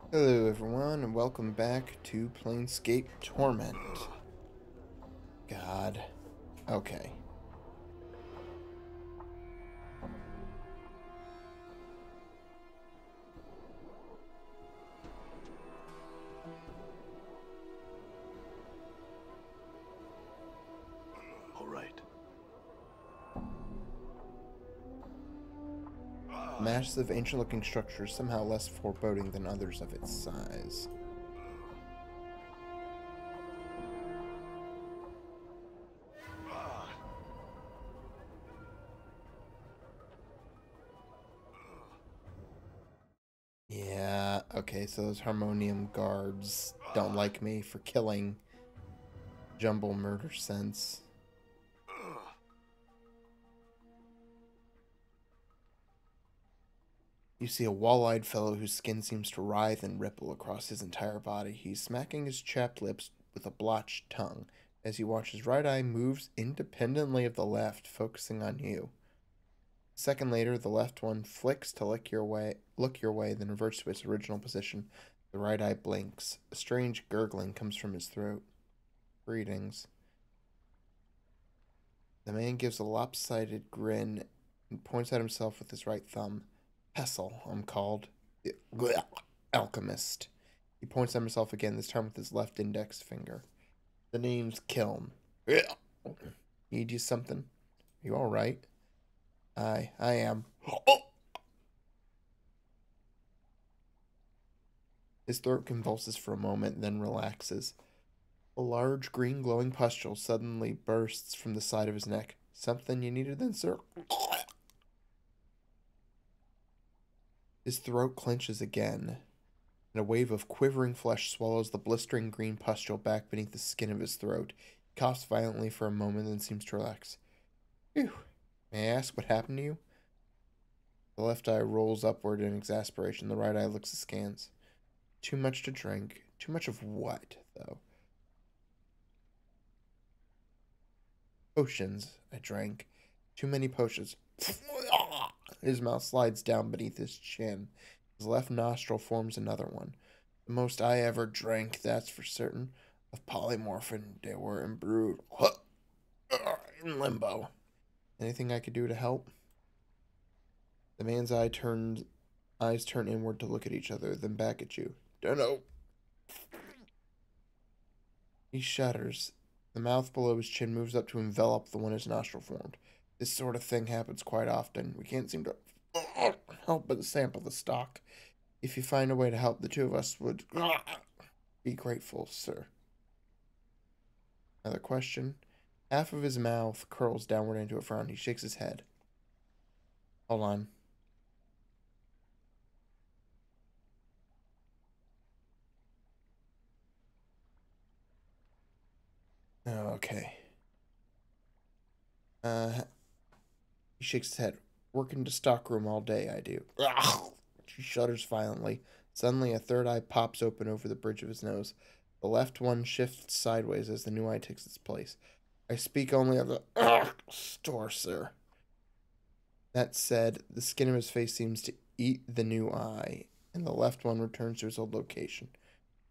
Hello everyone and welcome back to Planescape Torment. God. Okay. All right. Massive ancient looking structure is somehow less foreboding than others of its size. Yeah, okay, so those Harmonium guards don't like me for killing Jumble Murder Sense. You see a wall-eyed fellow whose skin seems to writhe and ripple across his entire body. He's smacking his chapped lips with a blotched tongue as you watch his right eye moves independently of the left, focusing on you. A second later, the left one flicks to look your way, then reverts to its original position. The right eye blinks. A strange gurgling comes from his throat. Greetings. The man gives a lopsided grin and points at himself with his right thumb. Pestle, I'm called. The alchemist. He points at himself again, this time with his left index finger. The name's Kiln. Need you something? You alright? I am. His throat convulses for a moment, then relaxes. A large, green, glowing pustule suddenly bursts from the side of his neck. Something you needed then, sir? His throat clenches again, and a wave of quivering flesh swallows the blistering green pustule back beneath the skin of his throat. He coughs violently for a moment, then seems to relax. Phew. May I ask what happened to you? The left eye rolls upward in exasperation. The right eye looks askance. Too much to drink. Too much of what, though? Potions, I drank. Too many potions. His mouth slides down beneath his chin. His left nostril forms another one. The most I ever drank, that's for certain. Of polymorphin, they were imbrued. In limbo. Anything I could do to help? The man's eyes turn inward to look at each other, then back at you. Dunno. He shudders. The mouth below his chin moves up to envelop the one his nostril formed. This sort of thing happens quite often. We can't seem to help but sample the stock. If you find a way to help, the two of us would be grateful, sir. Another question. Half of his mouth curls downward into a frown. He shakes his head. Hold on. Okay. He shakes his head. Work in the stockroom all day, I do. She shudders violently. Suddenly, a third eye pops open over the bridge of his nose. The left one shifts sideways as the new eye takes its place. I speak only of the store, sir. That said, the skin of his face seems to eat the new eye, and the left one returns to his old location.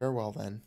Farewell, then.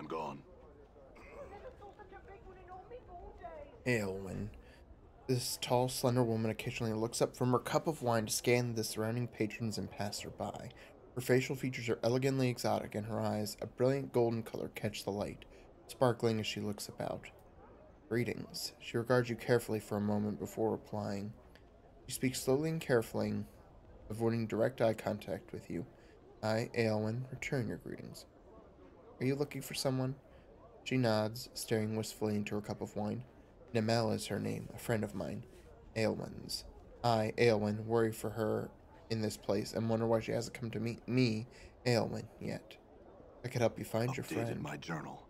I'm gone. Aylwin. This tall, slender woman occasionally looks up from her cup of wine to scan the surrounding patrons and passer-by. Her facial features are elegantly exotic, and her eyes, a brilliant golden color, catch the light, sparkling as she looks about. Greetings. She regards you carefully for a moment before replying. She speaks slowly and carefully, avoiding direct eye contact with you. I, Aylwin, return your greetings. Are you looking for someone? She nods, staring wistfully into her cup of wine. Namel is her name, a friend of mine. Aylwin's. I, Aylwin, worry for her in this place and wonder why she hasn't come to meet me, Aylwin, yet. I could help you find your Updated friend. my journal.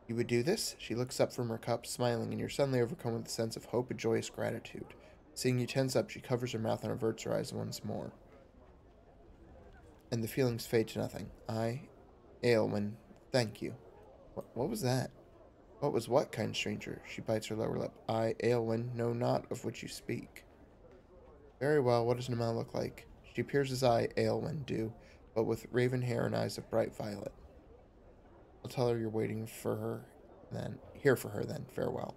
You would do this? She looks up from her cup, smiling, and you're suddenly overcome with a sense of hope and joyous gratitude. Seeing you tense up, she covers her mouth and averts her eyes once more. And the feelings fade to nothing. I, Aylwin, thank you. What was that? What was what, kind stranger? She bites her lower lip. I, Aylwin, know not of which you speak. Very well, what does Namel look like? She appears as I, Aylwin, do, but with raven hair and eyes of bright violet. I'll tell her you're waiting for her then. Here for her then. Farewell.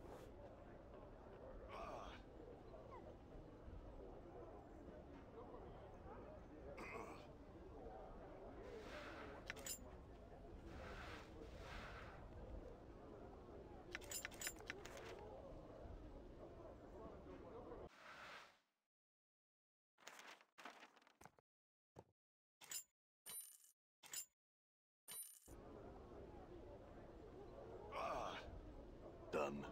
Done.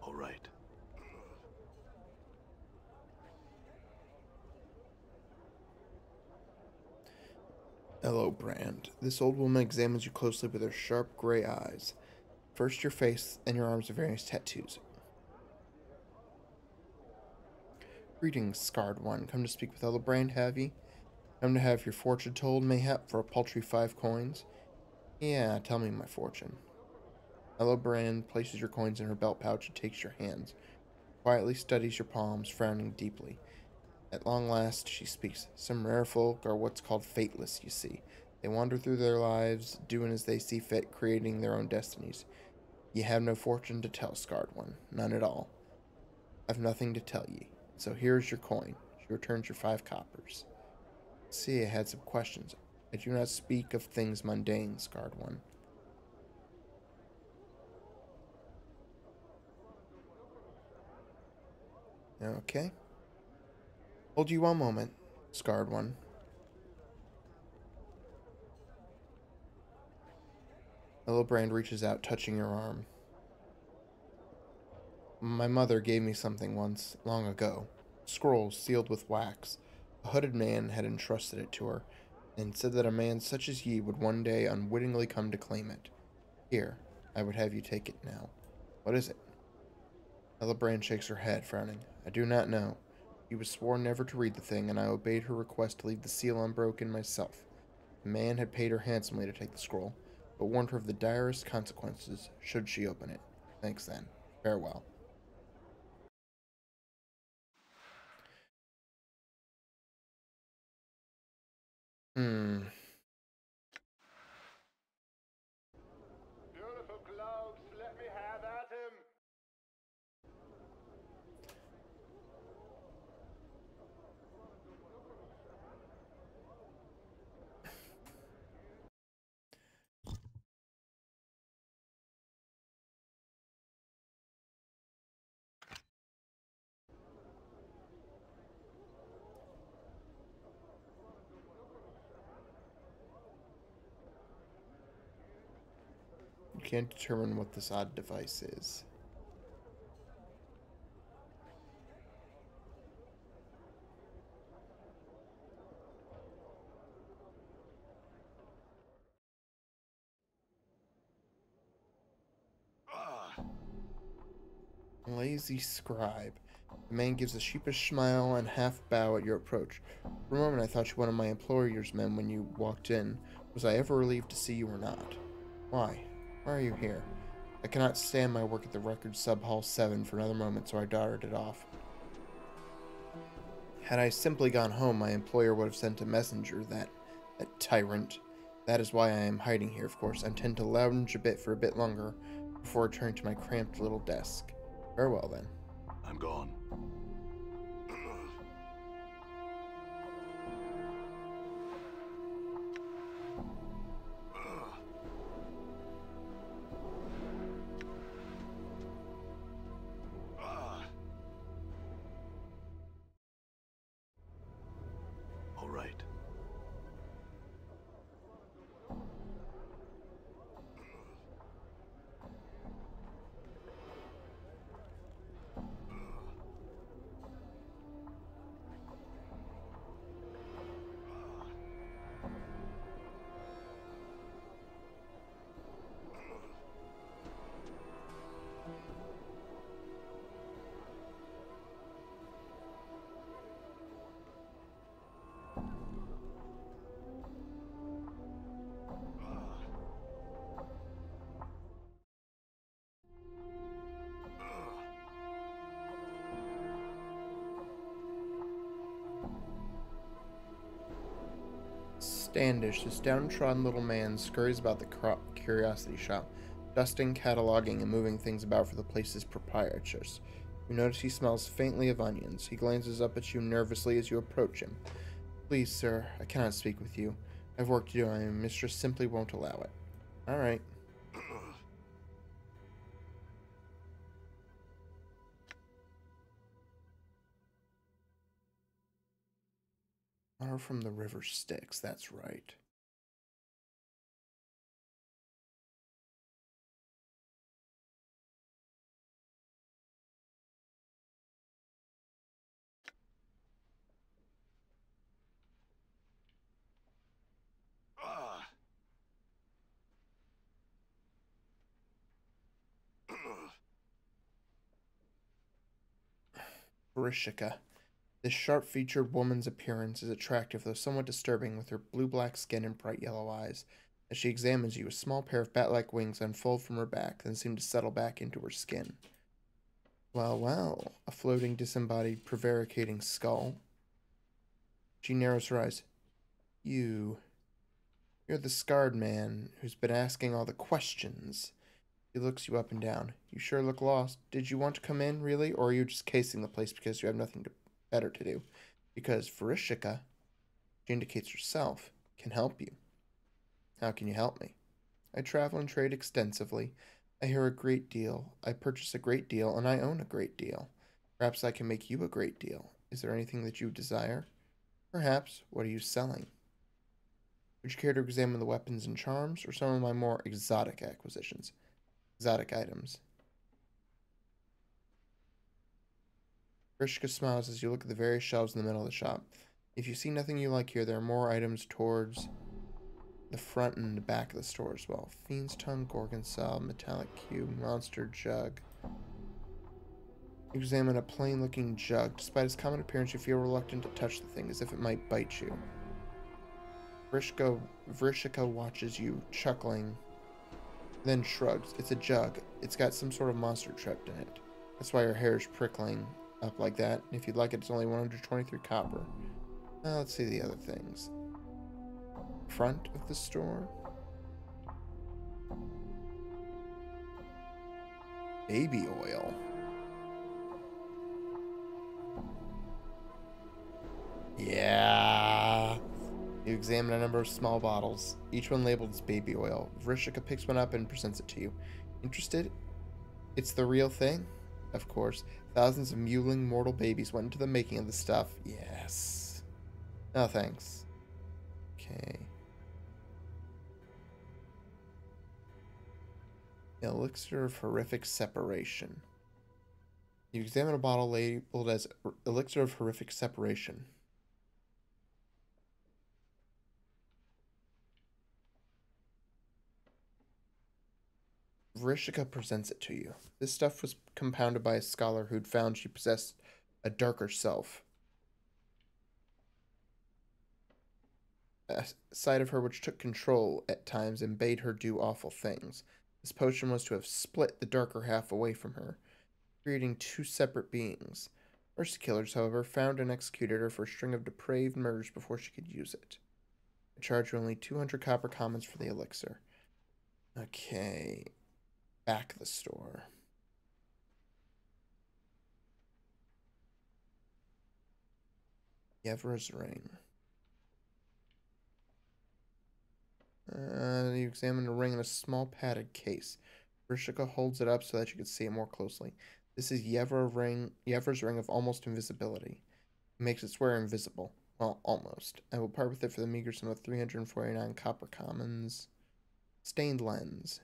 All right. Hello, Brand. This old woman examines you closely with her sharp gray eyes. First your face, then your arms of various tattoos. Greetings, scarred one. Come to speak with Brand, have ye? Come to have your fortune told, mayhap, for a paltry 5 coins? Yeah, tell me my fortune. Brand places your coins in her belt pouch and takes your hands. Quietly studies your palms, frowning deeply. At long last, she speaks. Some rare folk are what's called fateless, you see. They wander through their lives, doing as they see fit, creating their own destinies. Ye have no fortune to tell, scarred one. None at all. I've nothing to tell ye. So here is your coin. She returns your 5 coppers. See, I had some questions. I do not speak of things mundane, scarred one. Okay. Hold you one moment, scarred one. Brand reaches out, touching your arm. My mother gave me something once, long ago. Scrolls sealed with wax. A hooded man had entrusted it to her, and said that a man such as ye would one day unwittingly come to claim it. Here, I would have you take it now. What is it? Brand shakes her head, frowning. I do not know. She was sworn never to read the thing, and I obeyed her request to leave the seal unbroken myself. The man had paid her handsomely to take the scroll, but warned her of the direst consequences should she open it. Thanks then. Farewell. Hmm. Beautiful clouds, let me have at him. You can't determine what this odd device is. Lazy scribe. The man gives a sheepish smile and half bow at your approach. For a moment I thought you one of my employer's men when you walked in. Was I ever relieved to see you or not? Why? Why are you here? I cannot stand my work at the record sub hall 7 for another moment, so I darted it off. Had I simply gone home, my employer would have sent a messenger, that tyrant. That is why I am hiding here, of course. I intend to lounge a bit for a bit longer before returning to my cramped little desk. Farewell, then. I'm gone. All right. Standish, this downtrodden little man, scurries about the curiosity shop, dusting, cataloging, and moving things about for the place's proprietors. You notice he smells faintly of onions. He glances up at you nervously as you approach him. Please, sir, I cannot speak with you. I have work to do, and my mistress simply won't allow it. All right. Water from the river Styx, that's right. Varishika. This sharp-featured woman's appearance is attractive, though somewhat disturbing, with her blue-black skin and bright yellow eyes. As she examines you, a small pair of bat-like wings unfold from her back, then seem to settle back into her skin. Well, well, a floating, disembodied, prevaricating skull. She narrows her eyes. You're the scarred man who's been asking all the questions. He looks you up and down. You sure look lost. Did you want to come in, really, or are you just casing the place because you have nothing better to do? Because Varishika, she indicates herself, can help you. How can you help me? I travel and trade extensively. I hear a great deal. I purchase a great deal, and I own a great deal. Perhaps I can make you a great deal. Is there anything that you desire? Perhaps. What are you selling? Would you care to examine the weapons and charms, or some of my more exotic acquisitions? Exotic items. Vrishka smiles as you look at the various shelves in the middle of the shop. If you see nothing you like here, there are more items towards the front and the back of the store as well. Fiend's Tongue, Gorgon Salve, Metallic Cube, Monster Jug. You examine a plain-looking jug. Despite its common appearance, you feel reluctant to touch the thing, as if it might bite you. Vrishika watches you, chuckling, then shrugs. It's a jug. It's got some sort of monster trapped in it. That's why her hair is prickling up like that. And if you'd like it, it's only 123 copper. Now let's see the other things. Front of the store. Baby oil. Yeah. You examine a number of small bottles, each one labeled as baby oil. Vrishika picks one up and presents it to you. Interested? It's the real thing? Of course. Thousands of mewling mortal babies went into the making of the stuff. Yes. No thanks. Okay. Elixir of Horrific Separation. You examine a bottle labeled as Elixir of Horrific Separation. Vrishika presents it to you. This stuff was compounded by a scholar who'd found she possessed a darker self. A side of her which took control at times and bade her do awful things. This potion was to have split the darker half away from her, creating two separate beings. Mercy killers, however, found and executed her for a string of depraved murders before she could use it. I charge you only 200 copper commons for the elixir. Okay. Back of the store. Yevra's ring. You examine the ring in a small padded case. Vrishika holds it up so that you can see it more closely. This is Yevra's ring of almost invisibility. It makes its wearer invisible. Well, almost. I will part with it for the meager sum of 349 copper commons. Stained lens.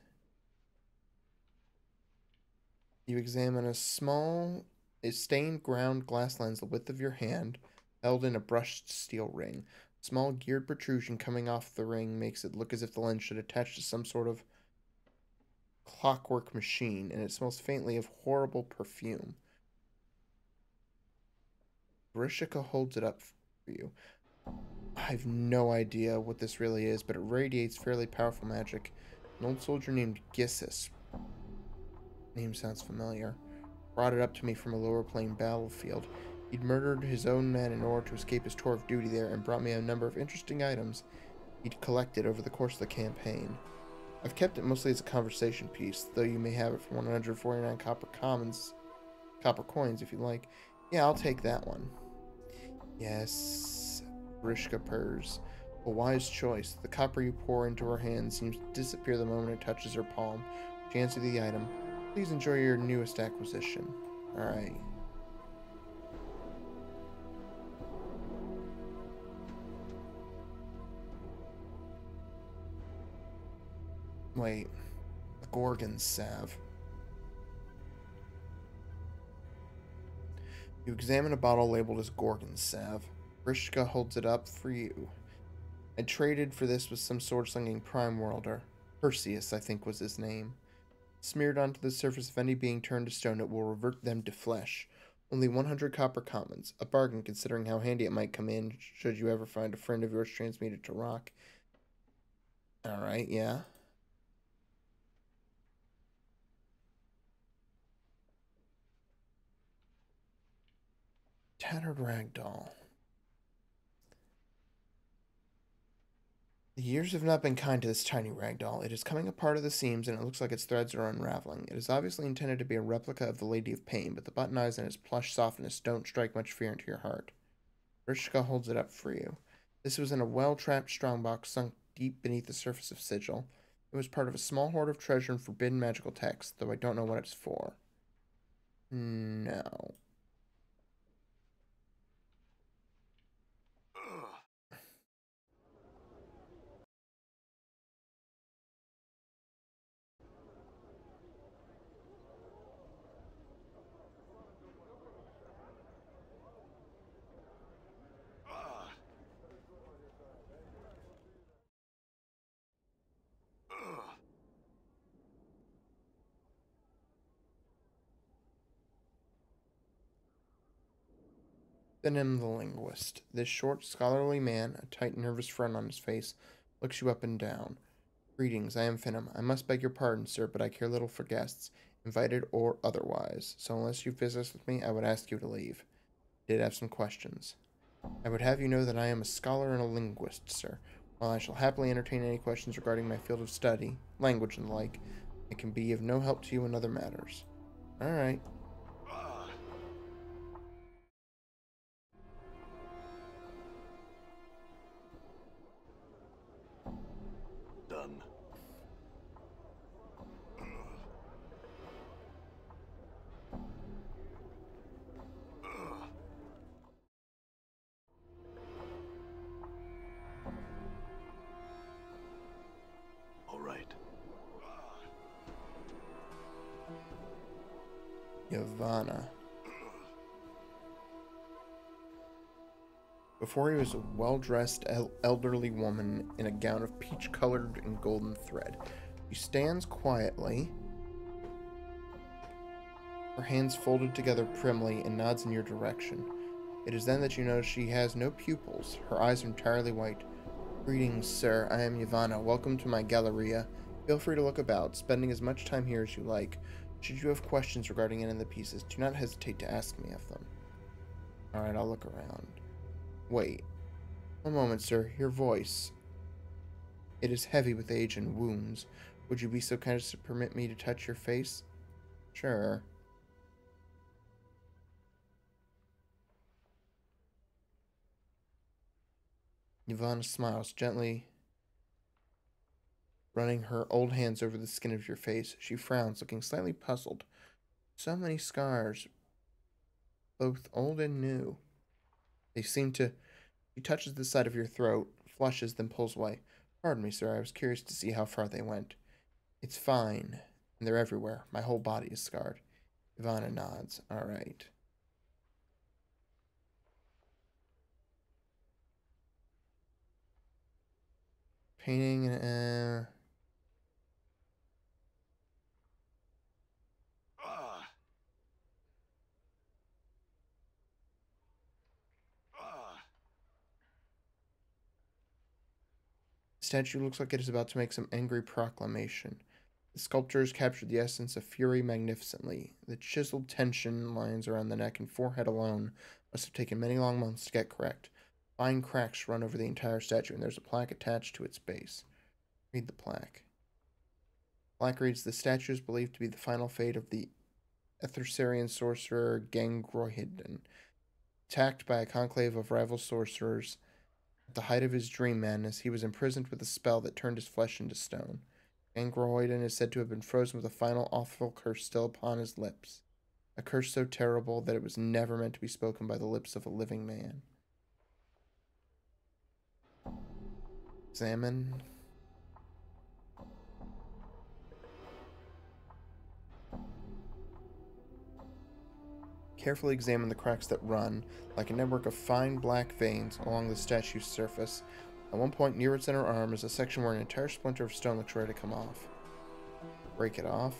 You examine a stained ground glass lens the width of your hand, held in a brushed steel ring. A small geared protrusion coming off the ring makes it look as if the lens should attach to some sort of clockwork machine, and it smells faintly of horrible perfume. Vrishika holds it up for you. I have no idea what this really is, but it radiates fairly powerful magic. An old soldier named Gissus, name sounds familiar, brought it up to me from a lower plane battlefield. He'd murdered his own men in order to escape his tour of duty there and brought me a number of interesting items he'd collected over the course of the campaign. I've kept it mostly as a conversation piece, though you may have it for 149 copper coins if you like. Yeah, I'll take that one. Yes, Vrishka purrs. A wise choice. The copper you pour into her hand seems to disappear the moment it touches her palm. She hands you the item. Please enjoy your newest acquisition. Alright. Wait. The Gorgon salve. You examine a bottle labeled as Gorgon salve. Vrishka holds it up for you. I traded for this with some sword-slinging prime worlder. Perseus, I think was his name. Smeared onto the surface of any being turned to stone, it will revert them to flesh. Only 100 copper commons. A bargain considering how handy it might come in should you ever find a friend of yours transmuted to rock. Alright, yeah. Tattered ragdoll. The years have not been kind to this tiny ragdoll. It is coming apart at the seams, and it looks like its threads are unraveling. It is obviously intended to be a replica of the Lady of Pain, but the button eyes and its plush softness don't strike much fear into your heart. Vrishka holds it up for you. This was in a well-trapped strongbox sunk deep beneath the surface of Sigil. It was part of a small hoard of treasure and forbidden magical text, though I don't know what it's for. No. Benim the linguist. This short, scholarly man, a tight, nervous frown on his face, looks you up and down. Greetings, I am Finim. I must beg your pardon, sir, but I care little for guests, invited or otherwise, so unless you visit with me, I would ask you to leave. I did have some questions. I would have you know that I am a scholar and a linguist, sir. While I shall happily entertain any questions regarding my field of study, language and the like, I can be of no help to you in other matters. Alright. Done. All right. Yavanna. Before he was a well-dressed elderly woman in a gown of peach-colored and golden thread. She stands quietly, her hands folded together primly, and nods in your direction. It is then that you notice she has no pupils. Her eyes are entirely white. Greetings, sir. I am Yavanna. Welcome to my galleria. Feel free to look about, spending as much time here as you like. Should you have questions regarding any of the pieces, do not hesitate to ask me of them. Alright, I'll look around. Wait. One moment, sir. Your voice. It is heavy with age and wounds. Would you be so kind as to permit me to touch your face? Sure. Yavanna smiles, gently running her old hands over the skin of your face. She frowns, looking slightly puzzled. So many scars, both old and new. They seem to... She touches the side of your throat, flushes, then pulls away. Pardon me, sir. I was curious to see how far they went. It's fine. And they're everywhere. My whole body is scarred. Yavanna nods. All right. Painting and... The statue looks like it is about to make some angry proclamation. The sculptors captured the essence of fury magnificently. The chiseled tension lines around the neck and forehead alone must have taken many long months to get correct. Fine cracks run over the entire statue, and there's a plaque attached to its base. Read the plaque. The plaque reads, the statue is believed to be the final fate of the Ethersarian sorcerer Gangrohidden. Attacked by a conclave of rival sorcerers, at the height of his dream madness, he was imprisoned with a spell that turned his flesh into stone. Gangrohidden is said to have been frozen with a final awful curse still upon his lips. A curse so terrible that it was never meant to be spoken by the lips of a living man. Examine. Carefully examine the cracks that run, like a network of fine black veins, along the statue's surface. At one point near its inner arm is a section where an entire splinter of stone looks ready to come off. Break it off.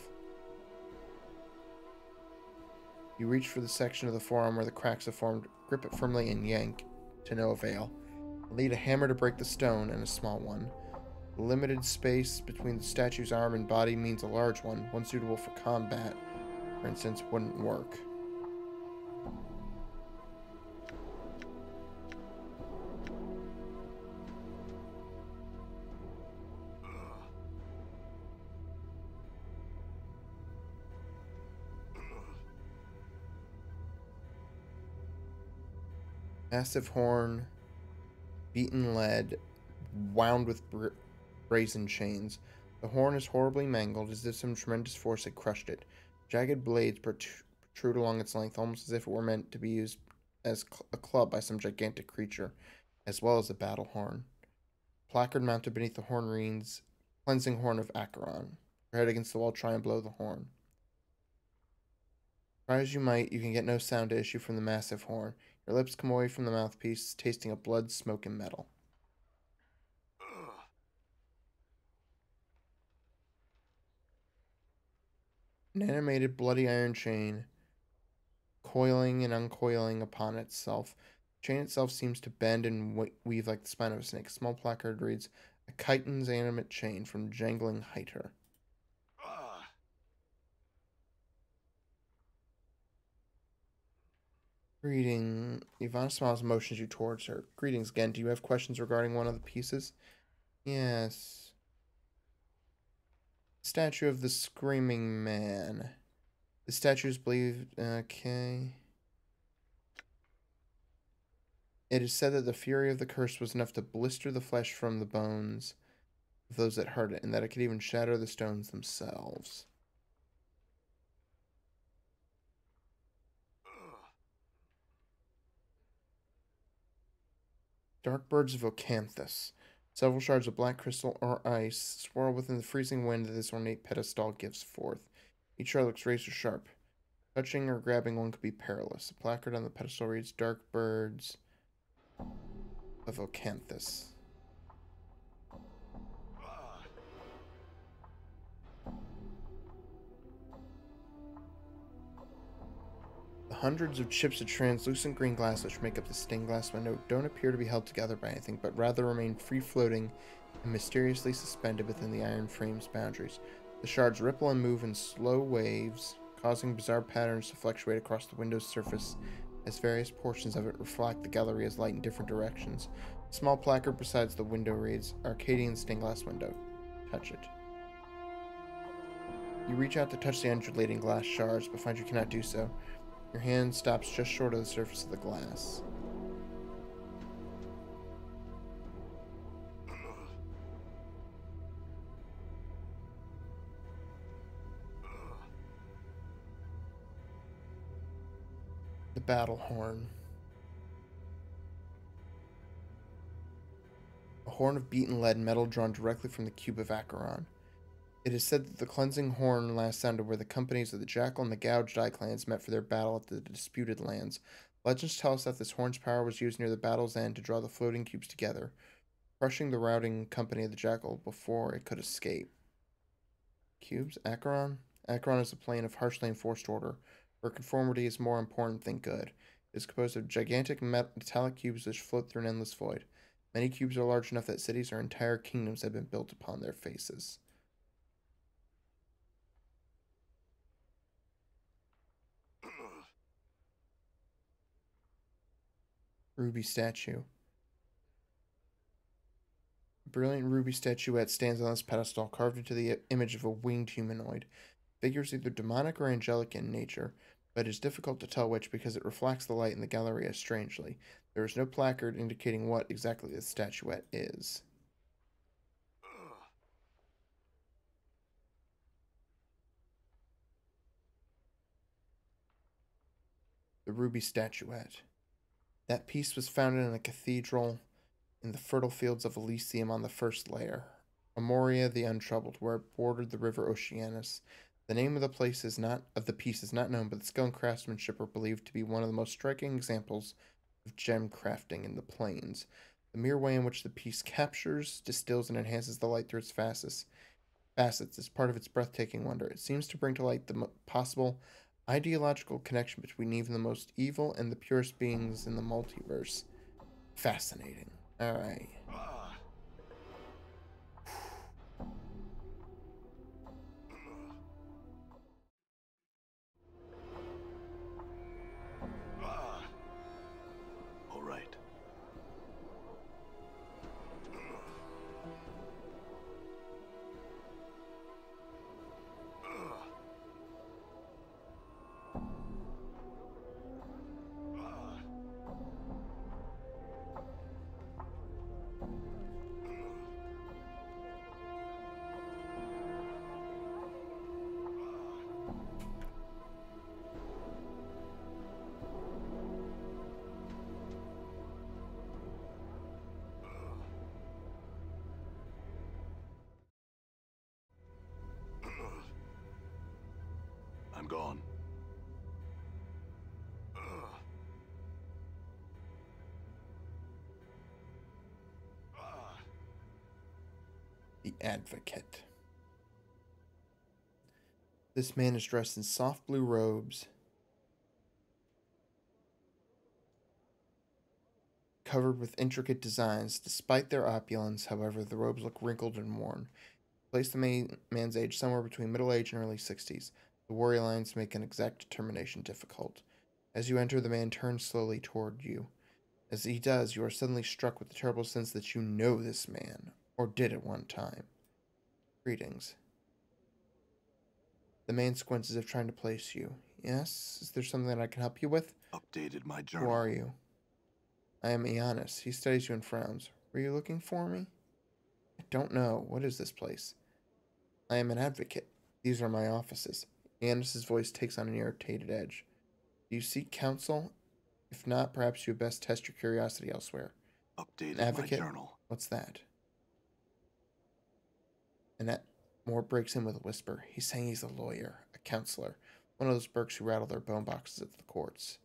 You reach for the section of the forearm where the cracks have formed, grip it firmly, and yank, to no avail. Lead a hammer to break the stone, and a small one. The limited space between the statue's arm and body means a large one suitable for combat, for instance, wouldn't work. Massive horn, beaten lead, wound with brazen chains. The horn is horribly mangled, as if some tremendous force had crushed it. Jagged blades protrude along its length, almost as if it were meant to be used as a club by some gigantic creature, as well as a battle horn. Placard mounted beneath the horn reads, Cleansing Horn of Acheron. Your head against the wall, try and blow the horn. Try as you might, you can get no sound to issue from the massive horn. Your lips come away from the mouthpiece, tasting of blood, smoke, and metal. An animated bloody iron chain, coiling and uncoiling upon itself. The chain itself seems to bend and weave like the spine of a snake. A small placard reads, A chitin's animate chain from jangling Hyter. Greeting. Yavanna smiles and motions you towards her. Greetings again. Do you have questions regarding one of the pieces? Yes. Statue of the Screaming Man. The statue is believed... Okay. It is said that the fury of the curse was enough to blister the flesh from the bones of those that heard it, and that it could even shatter the stones themselves. Dark birds of Ocanthus. Several shards of black crystal or ice swirl within the freezing wind that this ornate pedestal gives forth. Each shard looks razor sharp. Touching or grabbing one could be perilous. The placard on the pedestal reads, Dark birds of Ocanthus. hundreds of chips of translucent green glass which make up the stained glass window don't appear to be held together by anything, but rather remain free-floating and mysteriously suspended within the iron frame's boundaries. The shards ripple and move in slow waves, causing bizarre patterns to fluctuate across the window's surface as various portions of it reflect the gallery's light in different directions. A small placard beside the window reads, Arcadian stained glass window. Touch it. You reach out to touch the undulating glass shards, but find you cannot do so. Your hand stops just short of the surface of the glass. The battle horn. A horn of beaten lead metal drawn directly from the cube of Acheron. It is said that the cleansing horn last sounded where the companies of the Jackal and the Gouged Eye clans met for their battle at the disputed lands. Legends tell us that this horn's power was used near the battle's end to draw the floating cubes together, crushing the routing company of the Jackal before it could escape. Cubes? Acheron? Acheron is a plane of harshly enforced order, where conformity is more important than good. It is composed of gigantic metallic cubes which float through an endless void. Many cubes are large enough that cities or entire kingdoms have been built upon their faces. Ruby statue. A brilliant ruby statuette stands on this pedestal, carved into the image of a winged humanoid. The figure is either demonic or angelic in nature, but it is difficult to tell which because it reflects the light in the gallery as strangely. There is no placard indicating what exactly the statuette is. The ruby statuette. That piece was founded in a cathedral in the fertile fields of Elysium on the first layer, Amoria the Untroubled, where it bordered the river Oceanus. The name of the piece is not known, but the skill and craftsmanship are believed to be one of the most striking examples of gem crafting in the plains. The mere way in which the piece captures, distills, and enhances the light through its facets is part of its breathtaking wonder. It seems to bring to light the possible ideological connection between even the most evil and the purest beings in the multiverse. Fascinating. Alright. All right. I'm gone. The Advocate. This man is dressed in soft blue robes, covered with intricate designs. Despite their opulence, however, the robes look wrinkled and worn. Place the man's age somewhere between middle age and early 60s. The warrior lines make an exact determination difficult. As you enter, the man turns slowly toward you. As he does, you are suddenly struck with the terrible sense that you know this man, or did at one time. Greetings. The man squints as if trying to place you. Yes? Is there something that I can help you with? Updated my Who journal. are you? I am Ionis. He studies you and frowns. Were you looking for me? I don't know. What is this place? I am an advocate. These are my offices. Ionis's voice takes on an irritated edge. Do you seek counsel? If not, perhaps you had best test your curiosity elsewhere. Updated Advocate? my journal. What's that? Annette Moore breaks in with a whisper. He's saying he's a lawyer, a counselor, one of those Burks who rattle their bone boxes at the courts.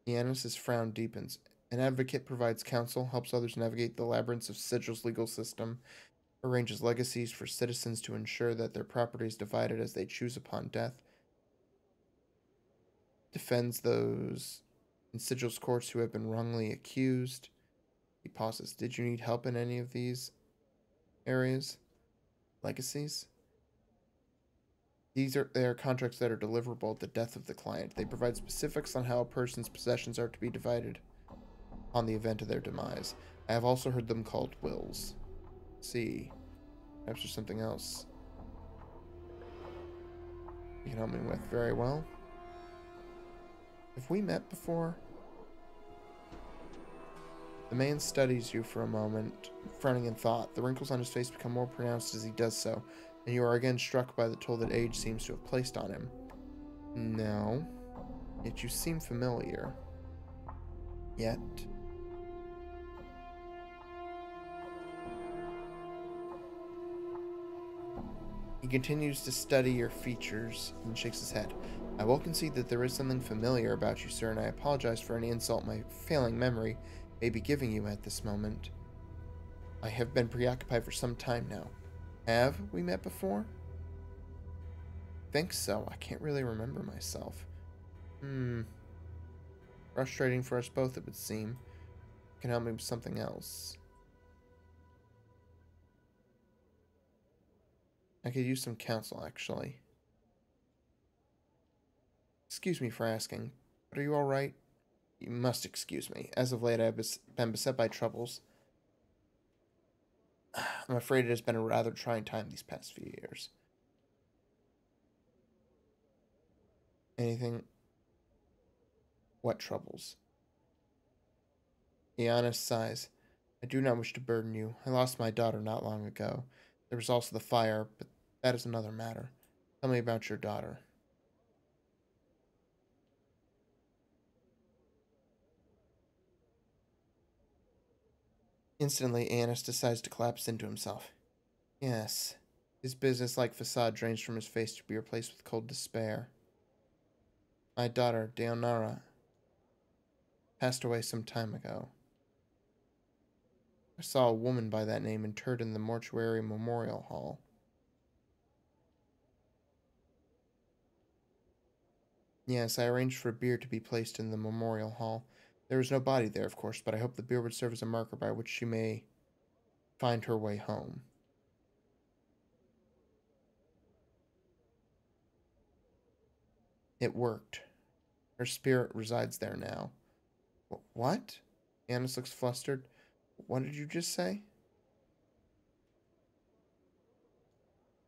Ionis's frown deepens. An advocate provides counsel, helps others navigate the labyrinths of Sigil's legal system, arranges legacies for citizens to ensure that their property is divided as they choose upon death. defends those in Sigil's courts who have been wrongly accused. He pauses. Did you need help in any of these areas? Legacies? They are contracts that are deliverable at the death of the client. They provide specifics on how a person's possessions are to be divided on the event of their demise. I have also heard them called wills. See, perhaps there's something else you can help me with. Very well. Have we met before? The man studies you for a moment, frowning in thought. The wrinkles on his face become more pronounced as he does so, and you are again struck by the toll that age seems to have placed on him. No, yet you seem familiar. Yet. He continues to study your features and shakes his head. I will concede that there is something familiar about you, sir, and I apologize for any insult my failing memory may be giving you at this moment. I have been preoccupied for some time now. Have we met before? Think so. I can't really remember myself. Frustrating for us both, it would seem. You can help me with something else. I could use some counsel, actually. Excuse me for asking, but are you alright? You must excuse me. As of late, I have been beset by troubles. I'm afraid it has been a rather trying time these past few years. Anything? What troubles? Iana sighs. I do not wish to burden you. I lost my daughter not long ago. There was also the fire, but that is another matter. Tell me about your daughter. Instantly, Annis decides to collapse into himself. Yes. His business-like facade drains from his face to be replaced with cold despair. My daughter, Deonara, passed away some time ago. I saw a woman by that name interred in the mortuary memorial hall. Yes, I arranged for a bier to be placed in the memorial hall. There was no body there, of course, but I hoped the bier would serve as a marker by which she may find her way home. It worked. Her spirit resides there now. What? Annis looks flustered. What did you just say?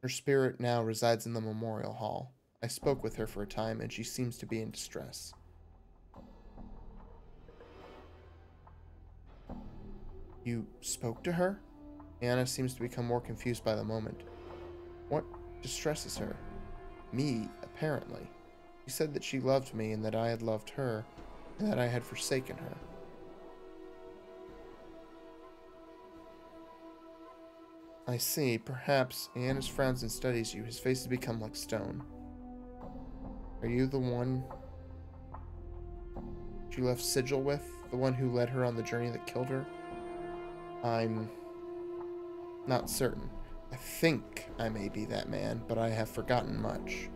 Her spirit now resides in the memorial hall. I spoke with her for a time, and she seems to be in distress. You spoke to her? Anna seems to become more confused by the moment. What distresses her? Me, apparently. She said that she loved me and that I had loved her, and that I had forsaken her. I see. Perhaps. Annis frowns and studies you. His face has become like stone. Are you the one she left Sigil with? The one who led her on the journey that killed her? I'm not certain. I think I may be that man, but I have forgotten much.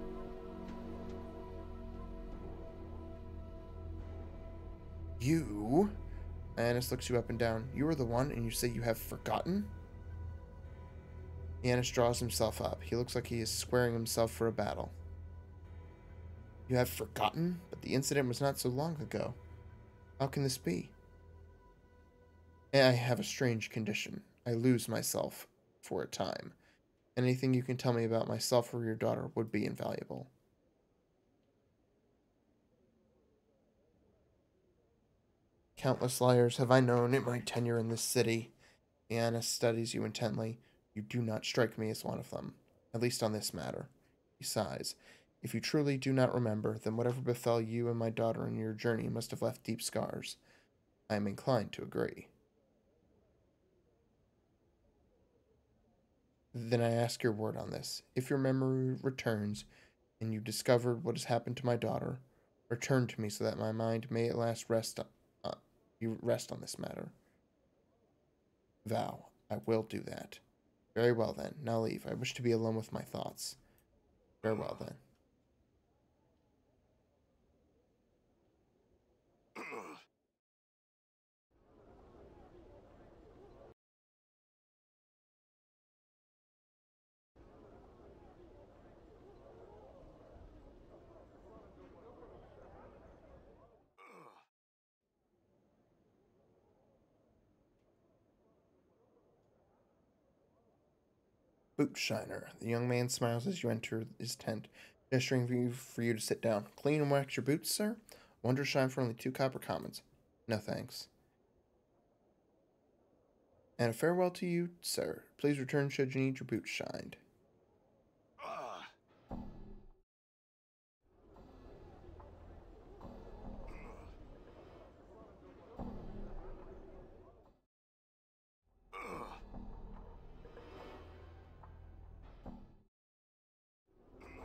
You? Annis looks you up and down. You are the one, and you say you have forgotten? Annis draws himself up. He looks like he is squaring himself for a battle. You have forgotten? But the incident was not so long ago. How can this be? I have a strange condition. I lose myself for a time. Anything you can tell me about myself or your daughter would be invaluable. Countless liars have I known in my tenure in this city. Anna studies you intently. You do not strike me as one of them, at least on this matter. He sighs. If you truly do not remember, then whatever befell you and my daughter in your journey must have left deep scars. I am inclined to agree. Then I ask your word on this. If your memory returns, and you discovered what has happened to my daughter, return to me so that my mind may at last rest on this matter. Vow, I will do that. Very well then, now leave. I wish to be alone with my thoughts. Farewell then. Boot shiner. The young man smiles as you enter his tent, gesturing for you to sit down. Clean and wax your boots, sir? Wonder shine for only 2 copper commons. No thanks. And a farewell to you, sir. Please return should you need your boots shined.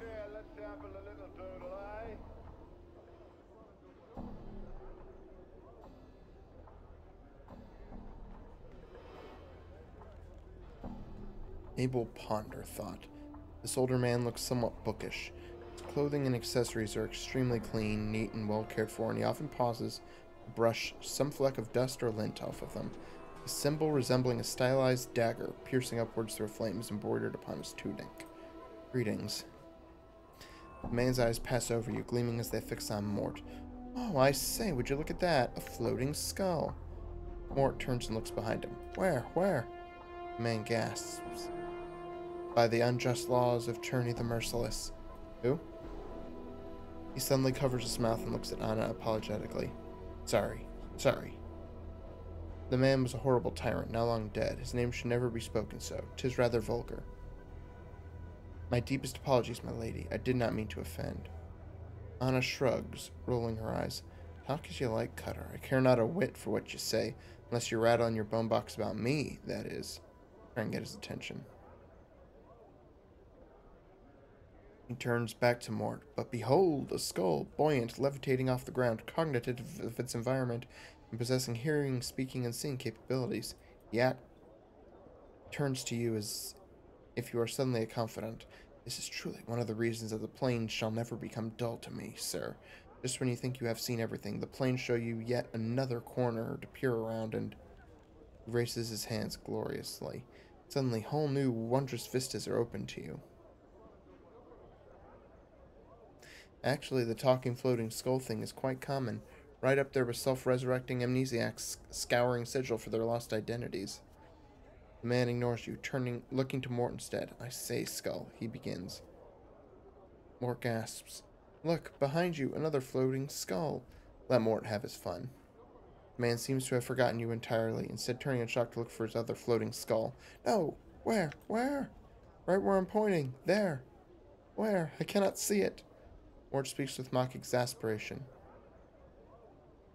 Yeah, let's sample a little doodle, eh? Abel Ponder thought. This older man looks somewhat bookish. His clothing and accessories are extremely clean, neat, and well cared for, and he often pauses to brush some fleck of dust or lint off of them. A symbol resembling a stylized dagger piercing upwards through flames embroidered upon his tunic. Greetings. The man's eyes pass over you, gleaming as they fix on Mort. Oh, I say, would you look at that? A floating skull. Mort turns and looks behind him. Where? Where? The man gasps. By the unjust laws of Turney the Merciless. Who? He suddenly covers his mouth and looks at Anna apologetically. Sorry. The man was a horrible tyrant, now long dead. His name should never be spoken so. 'Tis rather vulgar. My deepest apologies, my lady. I did not mean to offend. Anna shrugs, rolling her eyes. Talk as you like, Cutter. I care not a whit for what you say, unless you rattle in your bone box about me, that is. Try and get his attention. He turns back to Mort. But behold, a skull, buoyant, levitating off the ground, cognitive of its environment, and possessing hearing, speaking, and seeing capabilities. Yet, turns to you as if you are suddenly a confidant. This is truly one of the reasons that the plains shall never become dull to me, sir. Just when you think you have seen everything, the plains show you yet another corner to peer around, and he raises his hands gloriously. Suddenly, whole new, wondrous vistas are open to you. Actually, the talking, floating skull thing is quite common, right up there with self-resurrecting amnesiacs scouring Sigil for their lost identities. The man ignores you, looking to Mort instead. I say, Skull, he begins. Mort gasps. Look, behind you, another floating skull. Let Mort have his fun. The man seems to have forgotten you entirely, instead turning in shock to look for his other floating skull. No! Where? Where? Right where I'm pointing. There. Where? I cannot see it. Mort speaks with mock exasperation.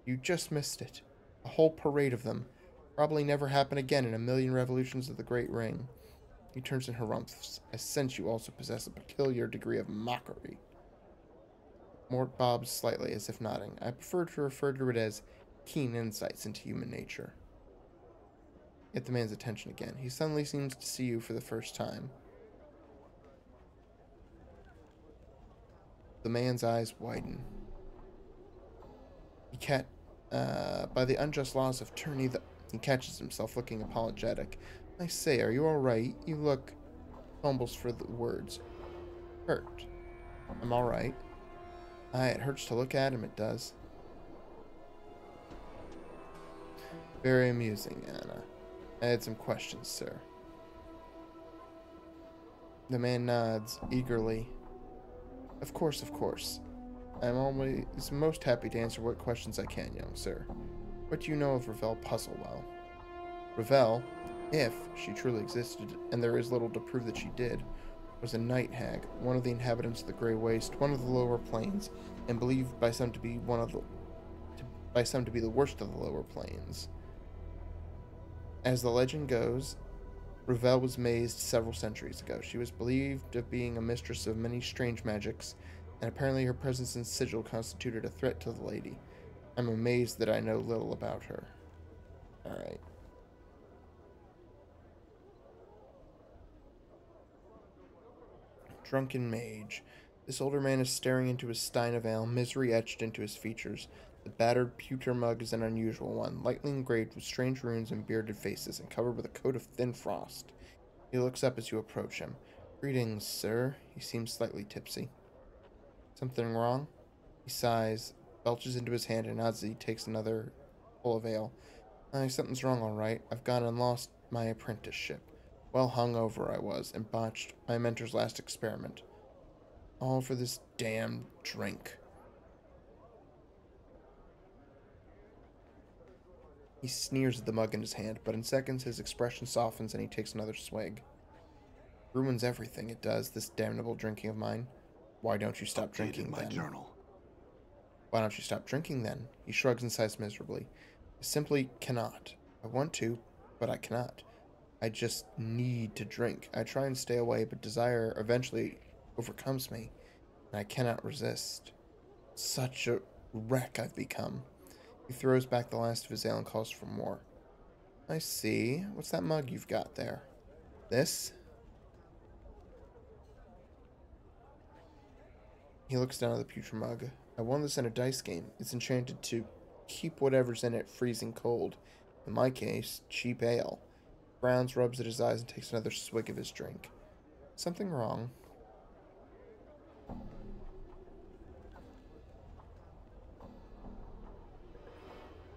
You just missed it. A whole parade of them. Probably never happen again in a million revolutions of the Great Ring. He turns and harumphs. I sense you also possess a peculiar degree of mockery. Mort bobs slightly, as if nodding. I prefer to refer to it as keen insights into human nature. Get the man's attention again. He suddenly seems to see you for the first time. The man's eyes widen. By the unjust laws of Turney, he catches himself looking apologetic. I say, are you alright? You look... Fumbles for the words. Hurt. I'm alright. Aye, it hurts to look at him, it does. Very amusing, Anna. I had some questions, sir. The man nods, eagerly. Of course, of course. I'm always most happy to answer what questions I can, young sir. What do you know of Ravel Puzzlewell? Ravel, if she truly existed, and there is little to prove that she did, was a night hag, one of the inhabitants of the Grey Waste, one of the lower plains, and believed by some to be the worst of the lower plains. As the legend goes, Ravel was mazed several centuries ago. She was believed of being a mistress of many strange magics, and apparently her presence in Sigil constituted a threat to the lady. I'm amazed that I know little about her. Alright. Drunken Mage. This older man is staring into his stein of ale, misery etched into his features. The battered pewter mug is an unusual one, lightly engraved with strange runes and bearded faces, and covered with a coat of thin frost. He looks up as you approach him. Greetings, sir. He seems slightly tipsy. Something wrong? He sighs, belches into his hand, and nods as he takes another pull of ale. Something's wrong, all right. I've gone and lost my apprenticeship. Well hungover I was, and botched my mentor's last experiment. All for this damn drink. He sneers at the mug in his hand, but in seconds his expression softens and he takes another swig. Ruins everything, it does, this damnable drinking of mine. Why don't you stop Updated drinking, my then? journal. Why don't you stop drinking, then? He shrugs and sighs miserably. I simply cannot. I want to, but I cannot. I just need to drink. I try and stay away, but desire eventually overcomes me, and I cannot resist. Such a wreck I've become. He throws back the last of his ale and calls for more. I see. What's that mug you've got there? This? He looks down at the pewter mug. I won this in a dice game. It's enchanted to keep whatever's in it freezing cold. In my case, cheap ale. Browns rubs at his eyes and takes another swig of his drink. Something wrong?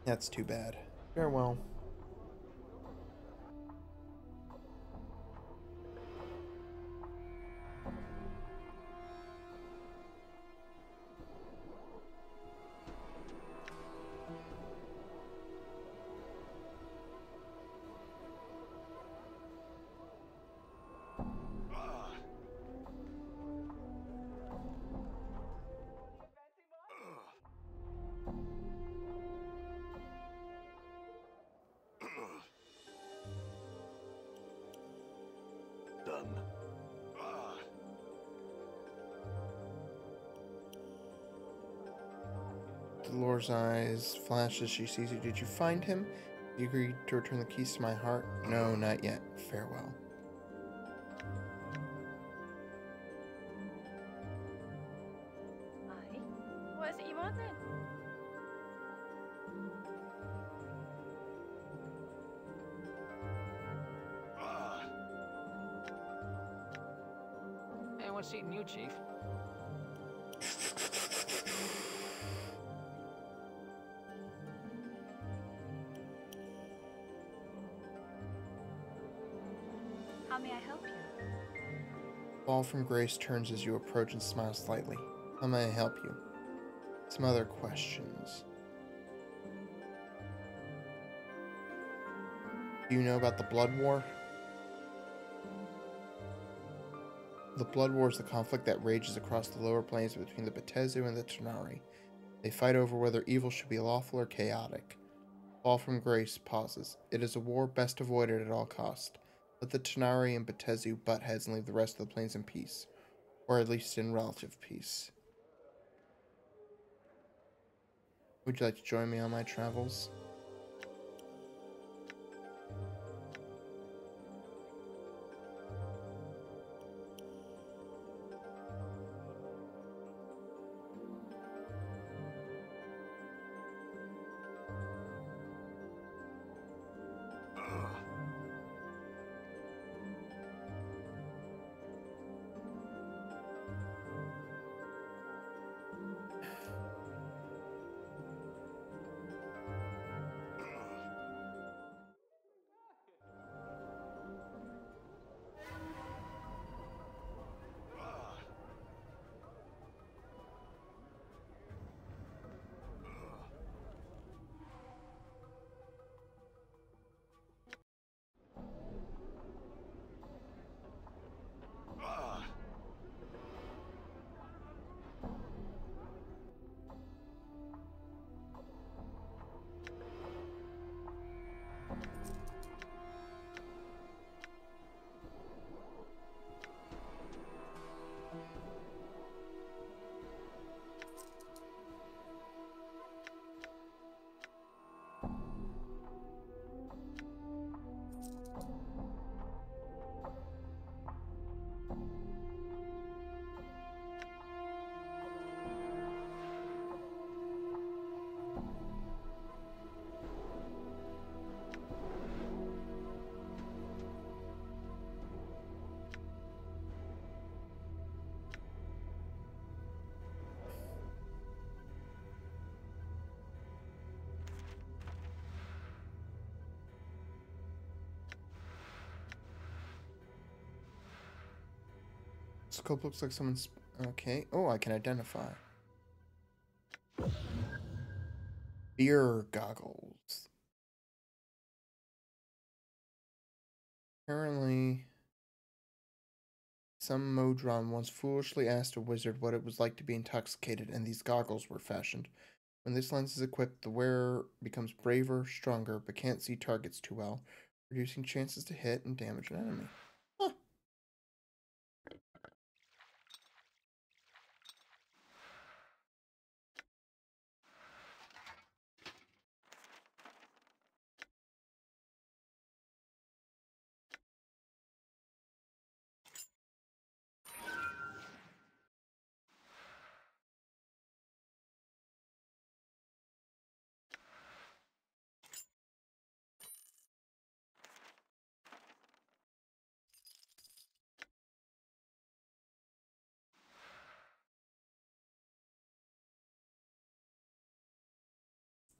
That's too bad. Farewell. Done. Dolores' eyes flash as she sees you. Did you find him? You agreed to return the keys to my heart? No, not yet. Farewell. Aye? What is it you want then? Hey, what's eating you, Chief? How may I help you? Fall from Grace turns as you approach and smiles slightly. How may I help you? Some other questions. Do you know about the Blood War? The Blood War is the conflict that rages across the lower planes between the Betezu and the Tanari. They fight over whether evil should be lawful or chaotic. Fall from Grace pauses. It is a war best avoided at all cost. Let the Tanari and Betezu butt heads and leave the rest of the planes in peace. Or at least in relative peace. Would you like to join me on my travels? Scope looks like someone's... Okay. Oh, I can identify. Beer goggles. Apparently, some Modron once foolishly asked a wizard what it was like to be intoxicated, and these goggles were fashioned. When this lens is equipped, the wearer becomes braver, stronger, but can't see targets too well, reducing chances to hit and damage an enemy. Huh.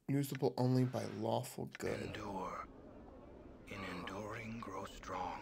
Usable only by lawful good. Endure. In enduring, grow strong.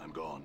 I'm gone.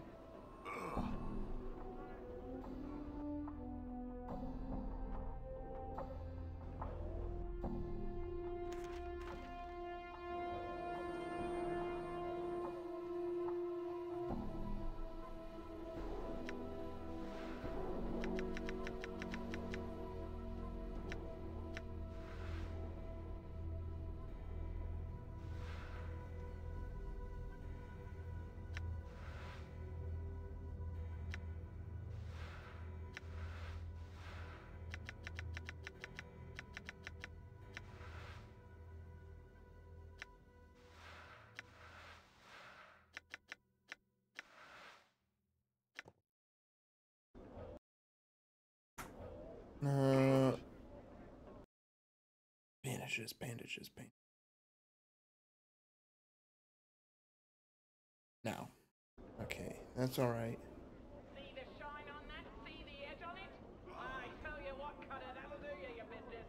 Bandages, bandages, bandages. Now. Okay, that's alright. See the shine on that? See the edge on it? I tell you what, Cutter, that'll do you your business.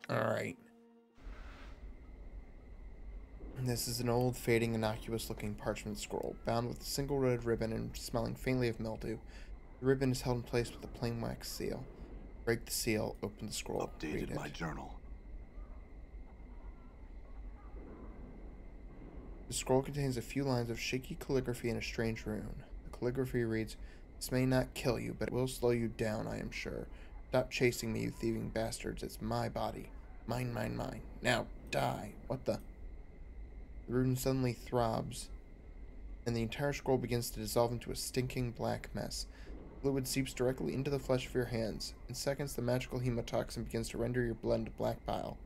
Alright. This is an old, fading, innocuous-looking parchment scroll, bound with a single red ribbon and smelling faintly of mildew. The ribbon is held in place with a plain wax seal. Break the seal, open the scroll, read Updated it. my journal. The scroll contains a few lines of shaky calligraphy and a strange rune. The calligraphy reads, This may not kill you, but it will slow you down, I am sure. Stop chasing me, you thieving bastards. It's my body. Mine, mine, mine. Now, die. What the? The rune suddenly throbs, and the entire scroll begins to dissolve into a stinking black mess. Fluid seeps directly into the flesh of your hands. In seconds, the magical hemotoxin begins to render your blood into black bile.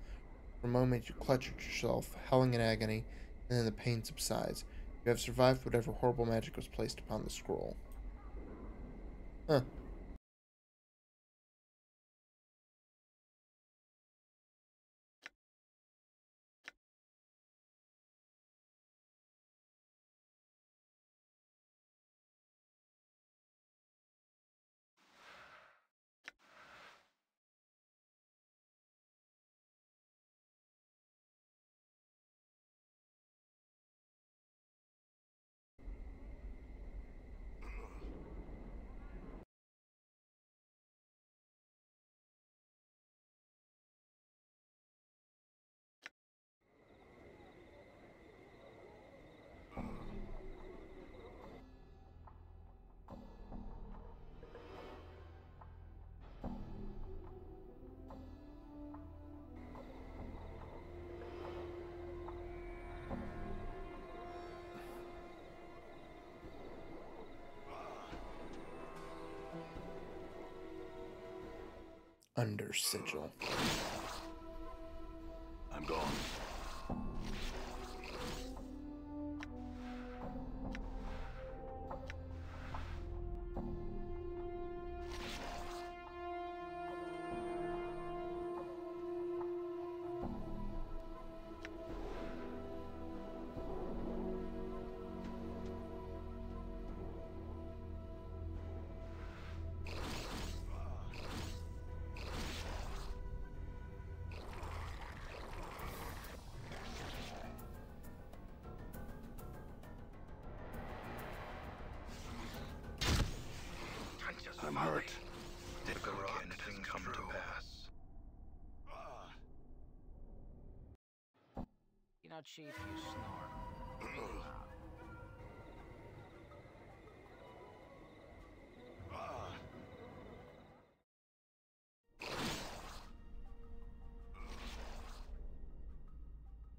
For a moment, you clutch at yourself, howling in agony, and then the pain subsides. You have survived whatever horrible magic was placed upon the scroll. Huh. Under Sigil. I'm gone. I'm hurt. Did the rotten thing come to pass? You know, Chief, you snore. Really loud.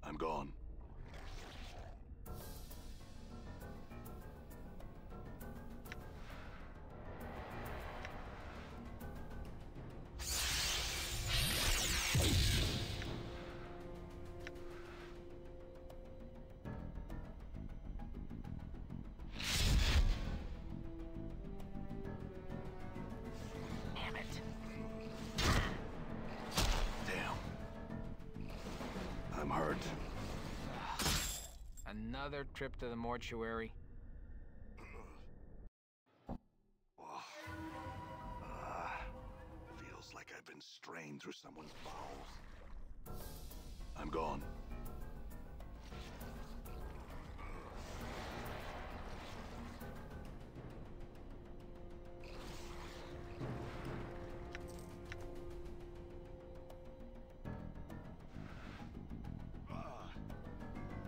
I'm gone. Damn it. Damn. I'm hurt. Another trip to the mortuary. Feels like I've been strained through someone's bowels. I'm gone.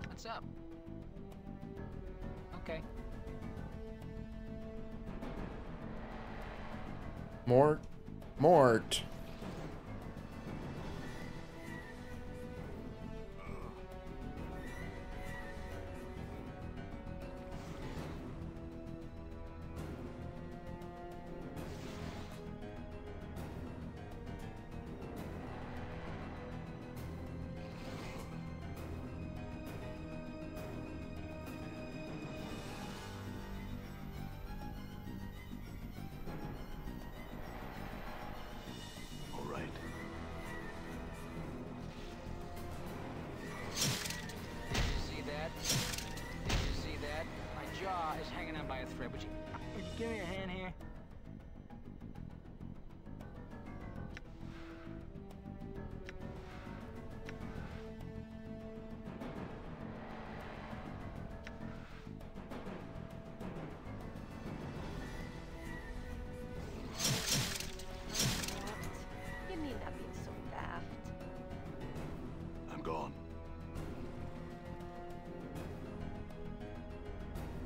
What's up? Okay. Mort. All right. Did you see that? Did you see that? My jaw is hanging on by a thread. Would you give me a hand here? You mean not being so daft? I'm gone.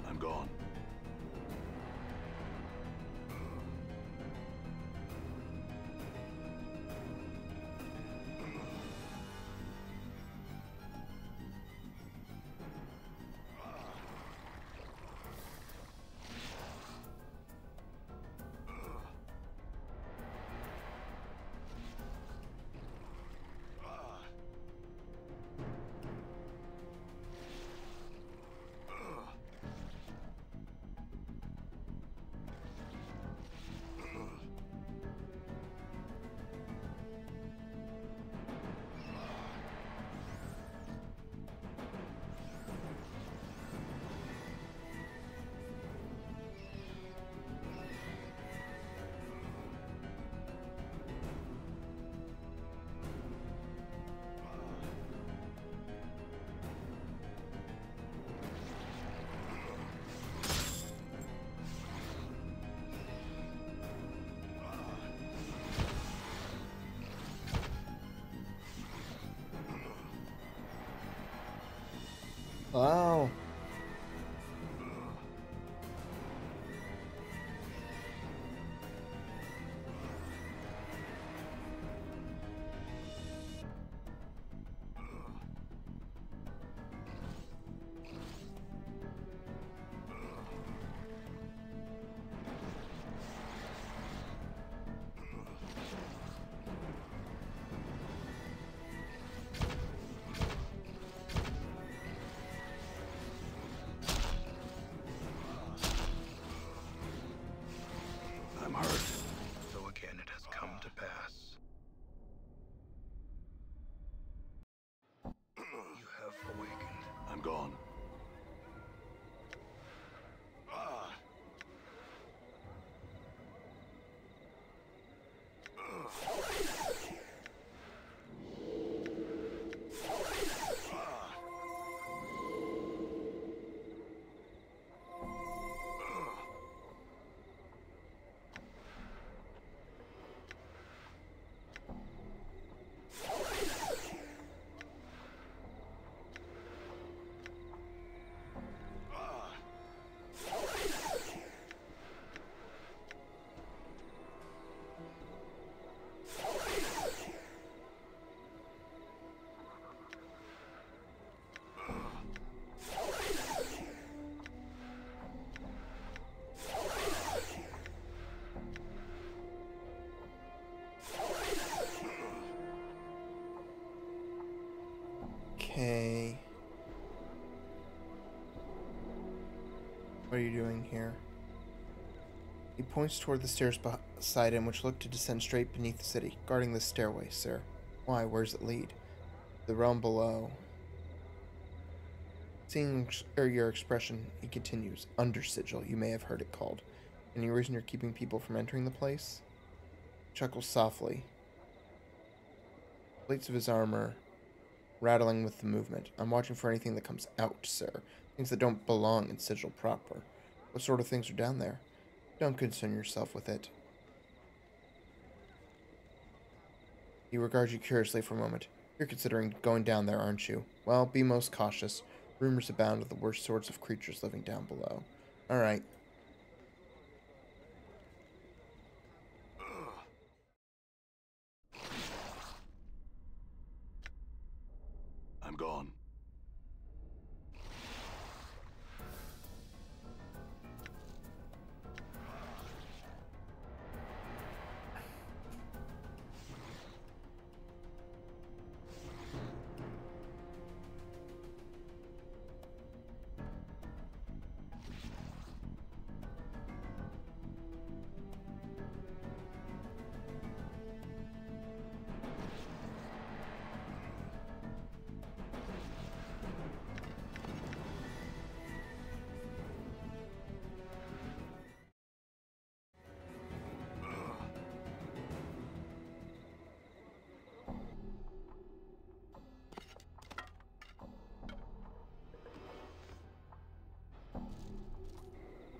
I'm gone. Wow. I'm hurt. So again it has come to pass. You have awakened. I'm gone. Okay. What are you doing here? He points toward the stairs beside him, which look to descend straight beneath the city. Guarding this stairway, sir. Why? Where does it lead? The realm below. Seeing your expression, he continues. Under Sigil, you may have heard it called. Any reason you're keeping people from entering the place? Chuckles softly. Plates of his armor rattling with the movement. I'm watching for anything that comes out, sir. Things that don't belong in Sigil proper. What sort of things are down there? Don't concern yourself with it. He regards you curiously for a moment. You're considering going down there, aren't you? Well, be most cautious. Rumors abound of the worst sorts of creatures living down below. Alright. I'm gone.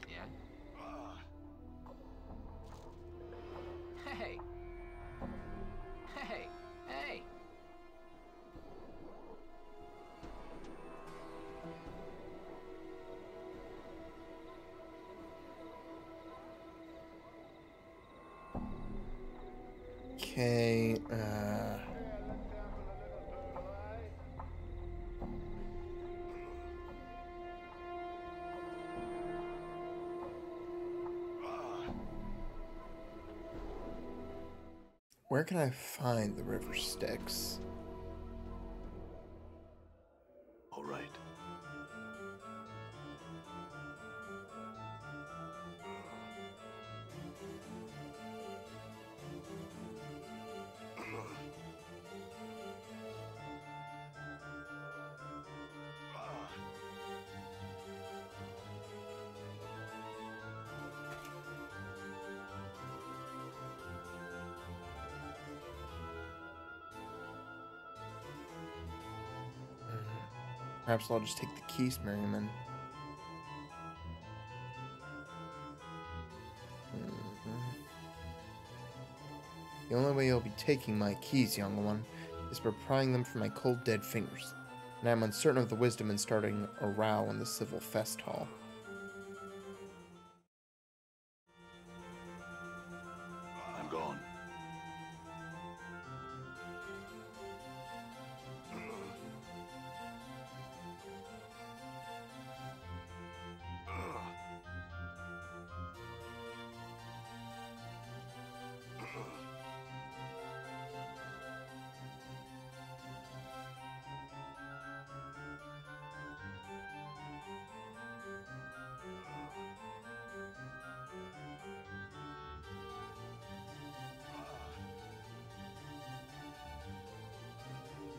Yeah? Hey! Hey! Hey! Okay, where can I find the river Styx? All right. Perhaps I'll just take the keys, Merriman. The only way you'll be taking my keys, young one, is by prying them from my cold, dead fingers. and I am uncertain of the wisdom in starting a row in the civil fest hall. I'm gone.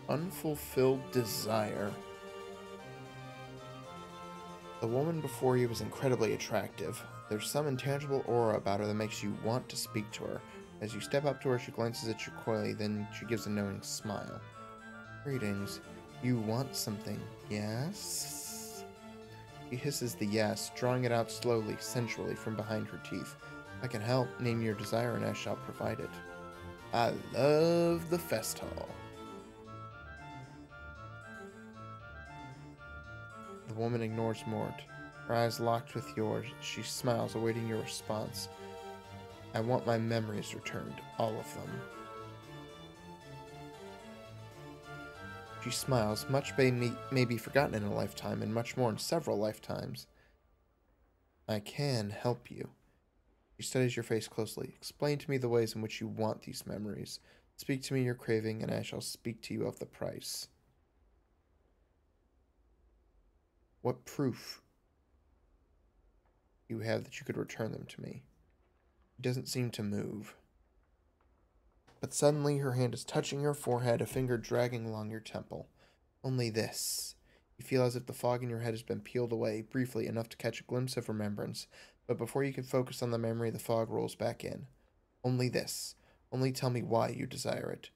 Unfulfilled desire. The woman before you is incredibly attractive. There's some intangible aura about her that makes you want to speak to her. As you step up to her, she glances at you coyly, then she gives a knowing smile. Greetings. You want something, yes? She hisses the yes, drawing it out slowly, sensually from behind her teeth. I can help. Name your desire and I shall provide it. I love the fest hall. The woman ignores Mort. Her eyes locked with yours, she smiles, awaiting your response. I want my memories returned, all of them. She smiles. Much may be forgotten in a lifetime, and much more in several lifetimes. I can help you. She studies your face closely. Explain to me the ways in which you want these memories. Speak to me your craving, and I shall speak to you of the price. What proof you have that you could return them to me? She doesn't seem to move. But suddenly her hand is touching your forehead, a finger dragging along your temple. Only this. You feel as if the fog in your head has been peeled away, briefly enough to catch a glimpse of remembrance, but before you can focus on the memory, the fog rolls back in. Only this. Only tell me why you desire it.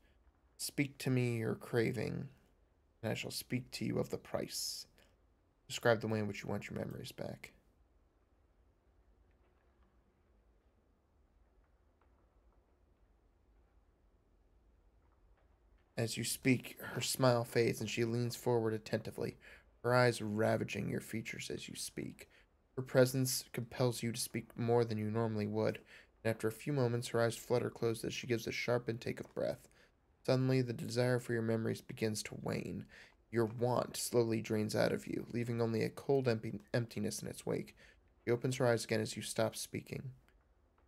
Speak to me your craving, and I shall speak to you of the price. Describe the way in which you want your memories back. As you speak, her smile fades and she leans forward attentively, her eyes ravaging your features as you speak. Her presence compels you to speak more than you normally would, and after a few moments her eyes flutter closed as she gives a sharp intake of breath. Suddenly, the desire for your memories begins to wane. Your want slowly drains out of you, leaving only a cold emptiness in its wake. She opens her eyes again as you stop speaking.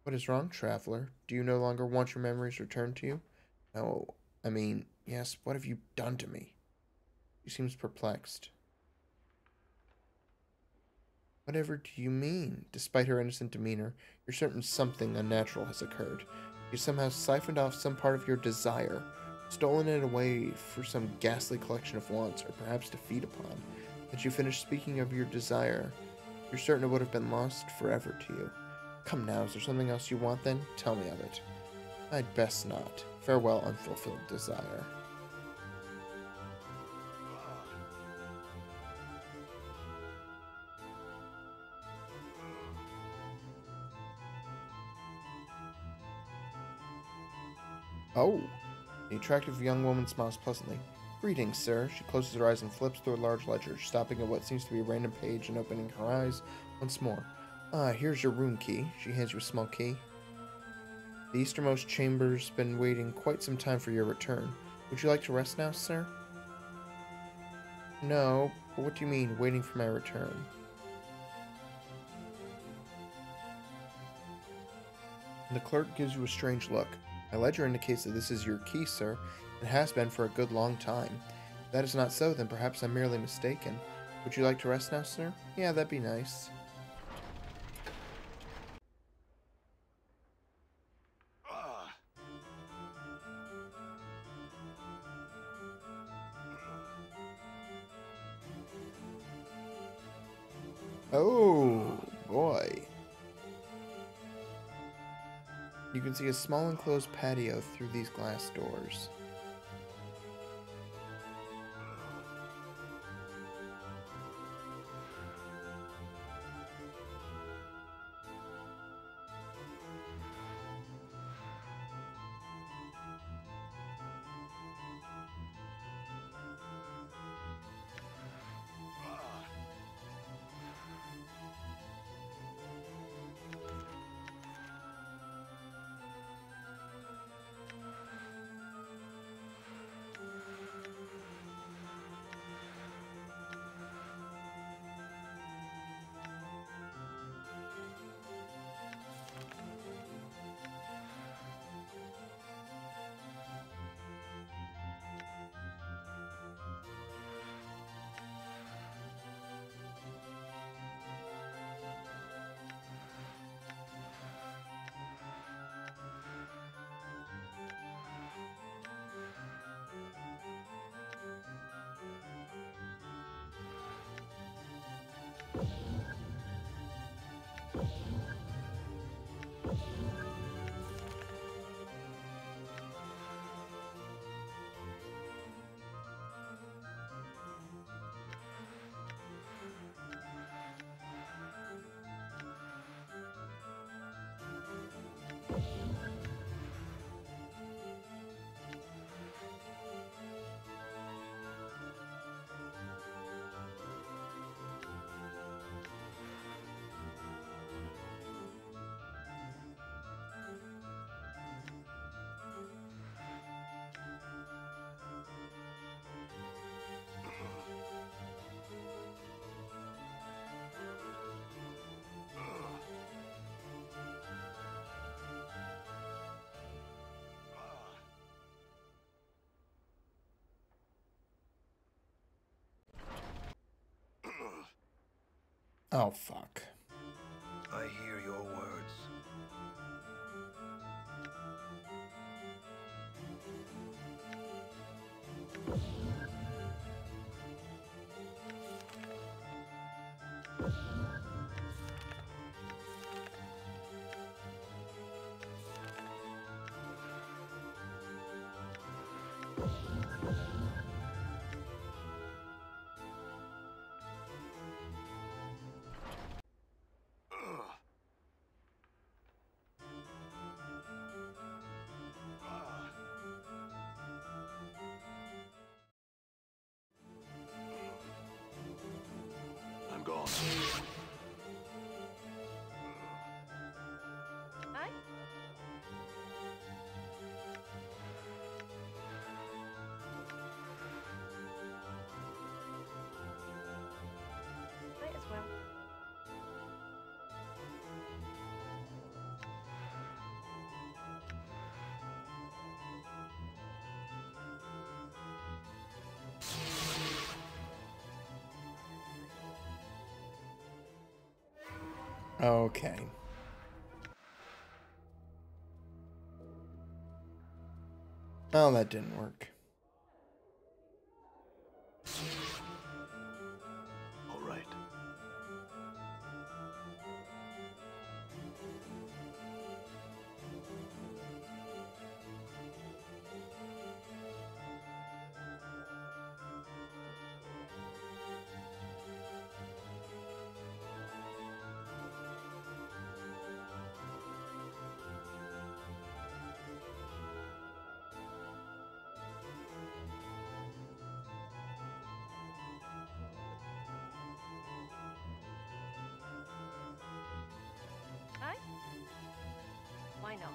What is wrong, traveler? Do you no longer want your memories returned to you? No, yes, what have you done to me? She seems perplexed. Whatever do you mean? Despite her innocent demeanor, you're certain something unnatural has occurred. You somehow siphoned off some part of your desire, stolen it away for some ghastly collection of wants, or perhaps to feed upon. Had you finished speaking of your desire, you're certain it would have been lost forever to you. Come now, is there something else you want then? Tell me of it. I'd best not. Farewell, unfulfilled desire. Oh! The attractive young woman smiles pleasantly. Greetings, sir. She closes her eyes and flips through a large ledger, stopping at what seems to be a random page and opening her eyes once more. Ah, here's your room key. She hands you a small key. The easternmost chamber's been waiting quite some time for your return. Would you like to rest now, sir? No, but what do you mean, waiting for my return? The clerk gives you a strange look. My ledger indicates that this is your key, sir. It has been for a good long time. If that is not so, then perhaps I'm merely mistaken. Would you like to rest now, sir? Yeah, that'd be nice. Oh, boy. You can see a small enclosed patio through these glass doors. Oh, fuck. I hear your words. I'm gone. Aye? Might as well. Okay. Well, that didn't work. All right. Aye? Why not?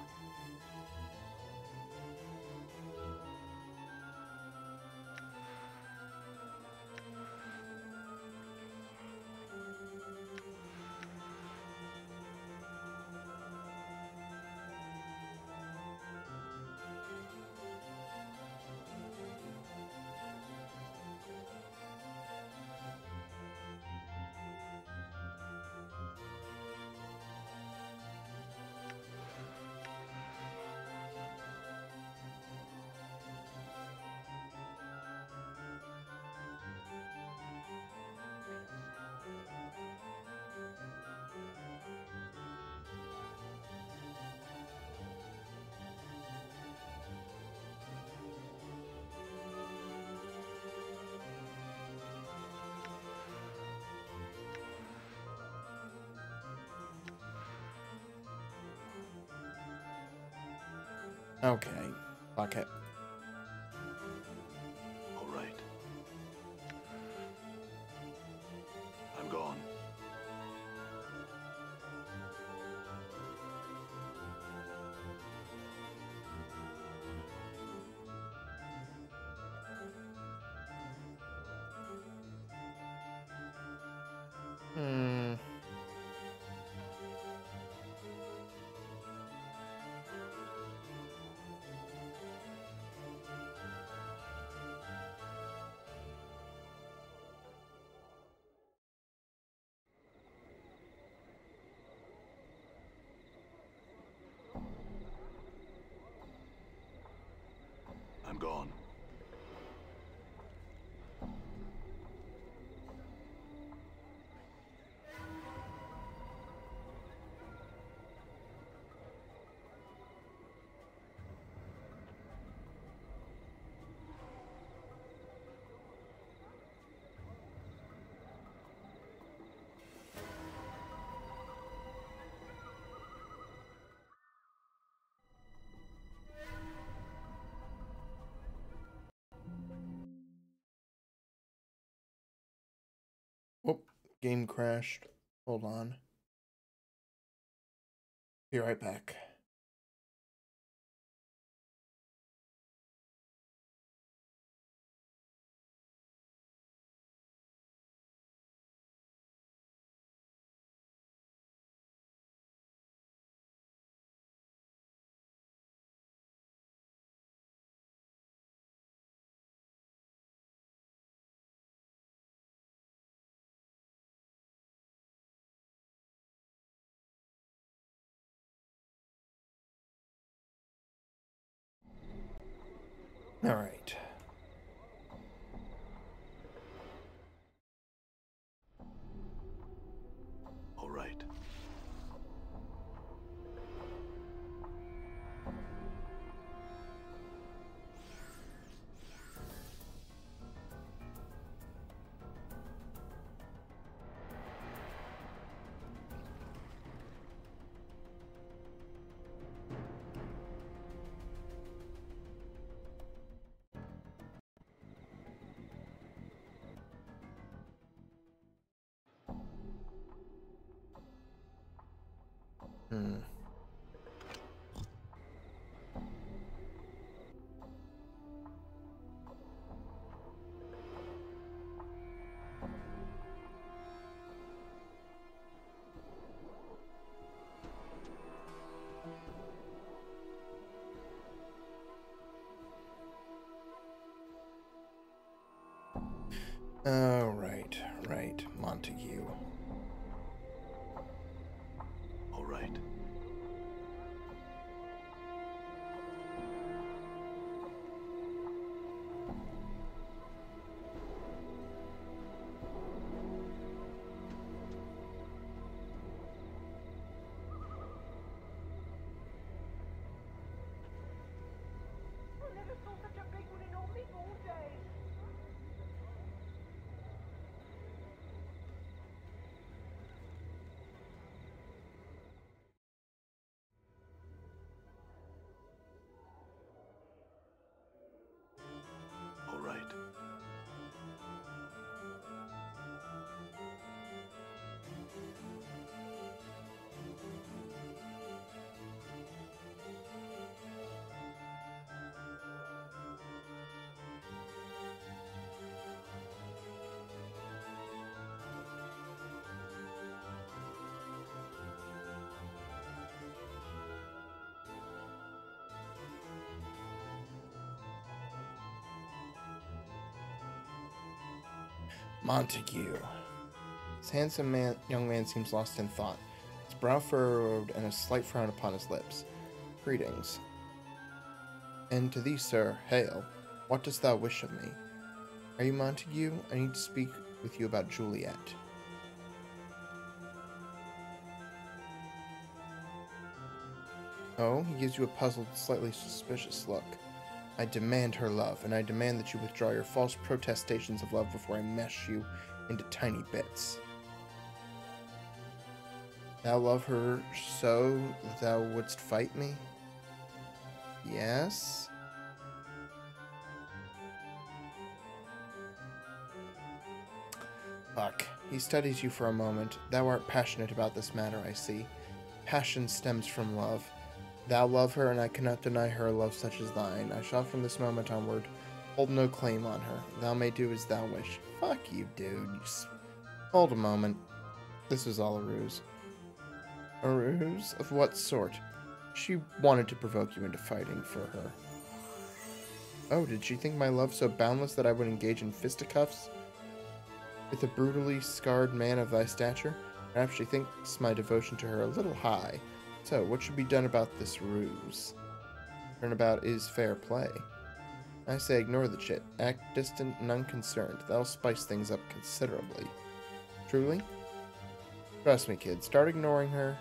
Okay. Fuck it. All right. I'm gone. Hmm. I'm gone. Game crashed. Hold on. Be right back. All right. All right. Hmm. Oh, right, Montague. All right. I never saw such a big one in all my ball days. All right. Montague. This young man seems lost in thought, his brow furrowed and a slight frown upon his lips. Greetings. And to thee, sir, hail. What dost thou wish of me? Are you Montague? I need to speak with you about Juliet. Oh, he gives you a puzzled, slightly suspicious look. I demand her love, and I demand that you withdraw your false protestations of love before I mash you into tiny bits. Thou love her so that thou wouldst fight me? Yes? Fuck. He studies you for a moment. Thou art passionate about this matter, I see. Passion stems from love. Thou love her, and I cannot deny her a love such as thine. I shall from this moment onward hold no claim on her. Thou may do as thou wish. Fuck you, dude. Hold a moment. This was all a ruse. A ruse? Of what sort? She wanted to provoke you into fighting for her. Oh, did she think my love so boundless that I would engage in fisticuffs with a brutally scarred man of thy stature? Perhaps she thinks my devotion to her a little high. So, what should be done about this ruse? Turnabout is fair play. I say ignore the chit. Act distant and unconcerned. That'll spice things up considerably. Truly? Trust me, kid. Start ignoring her.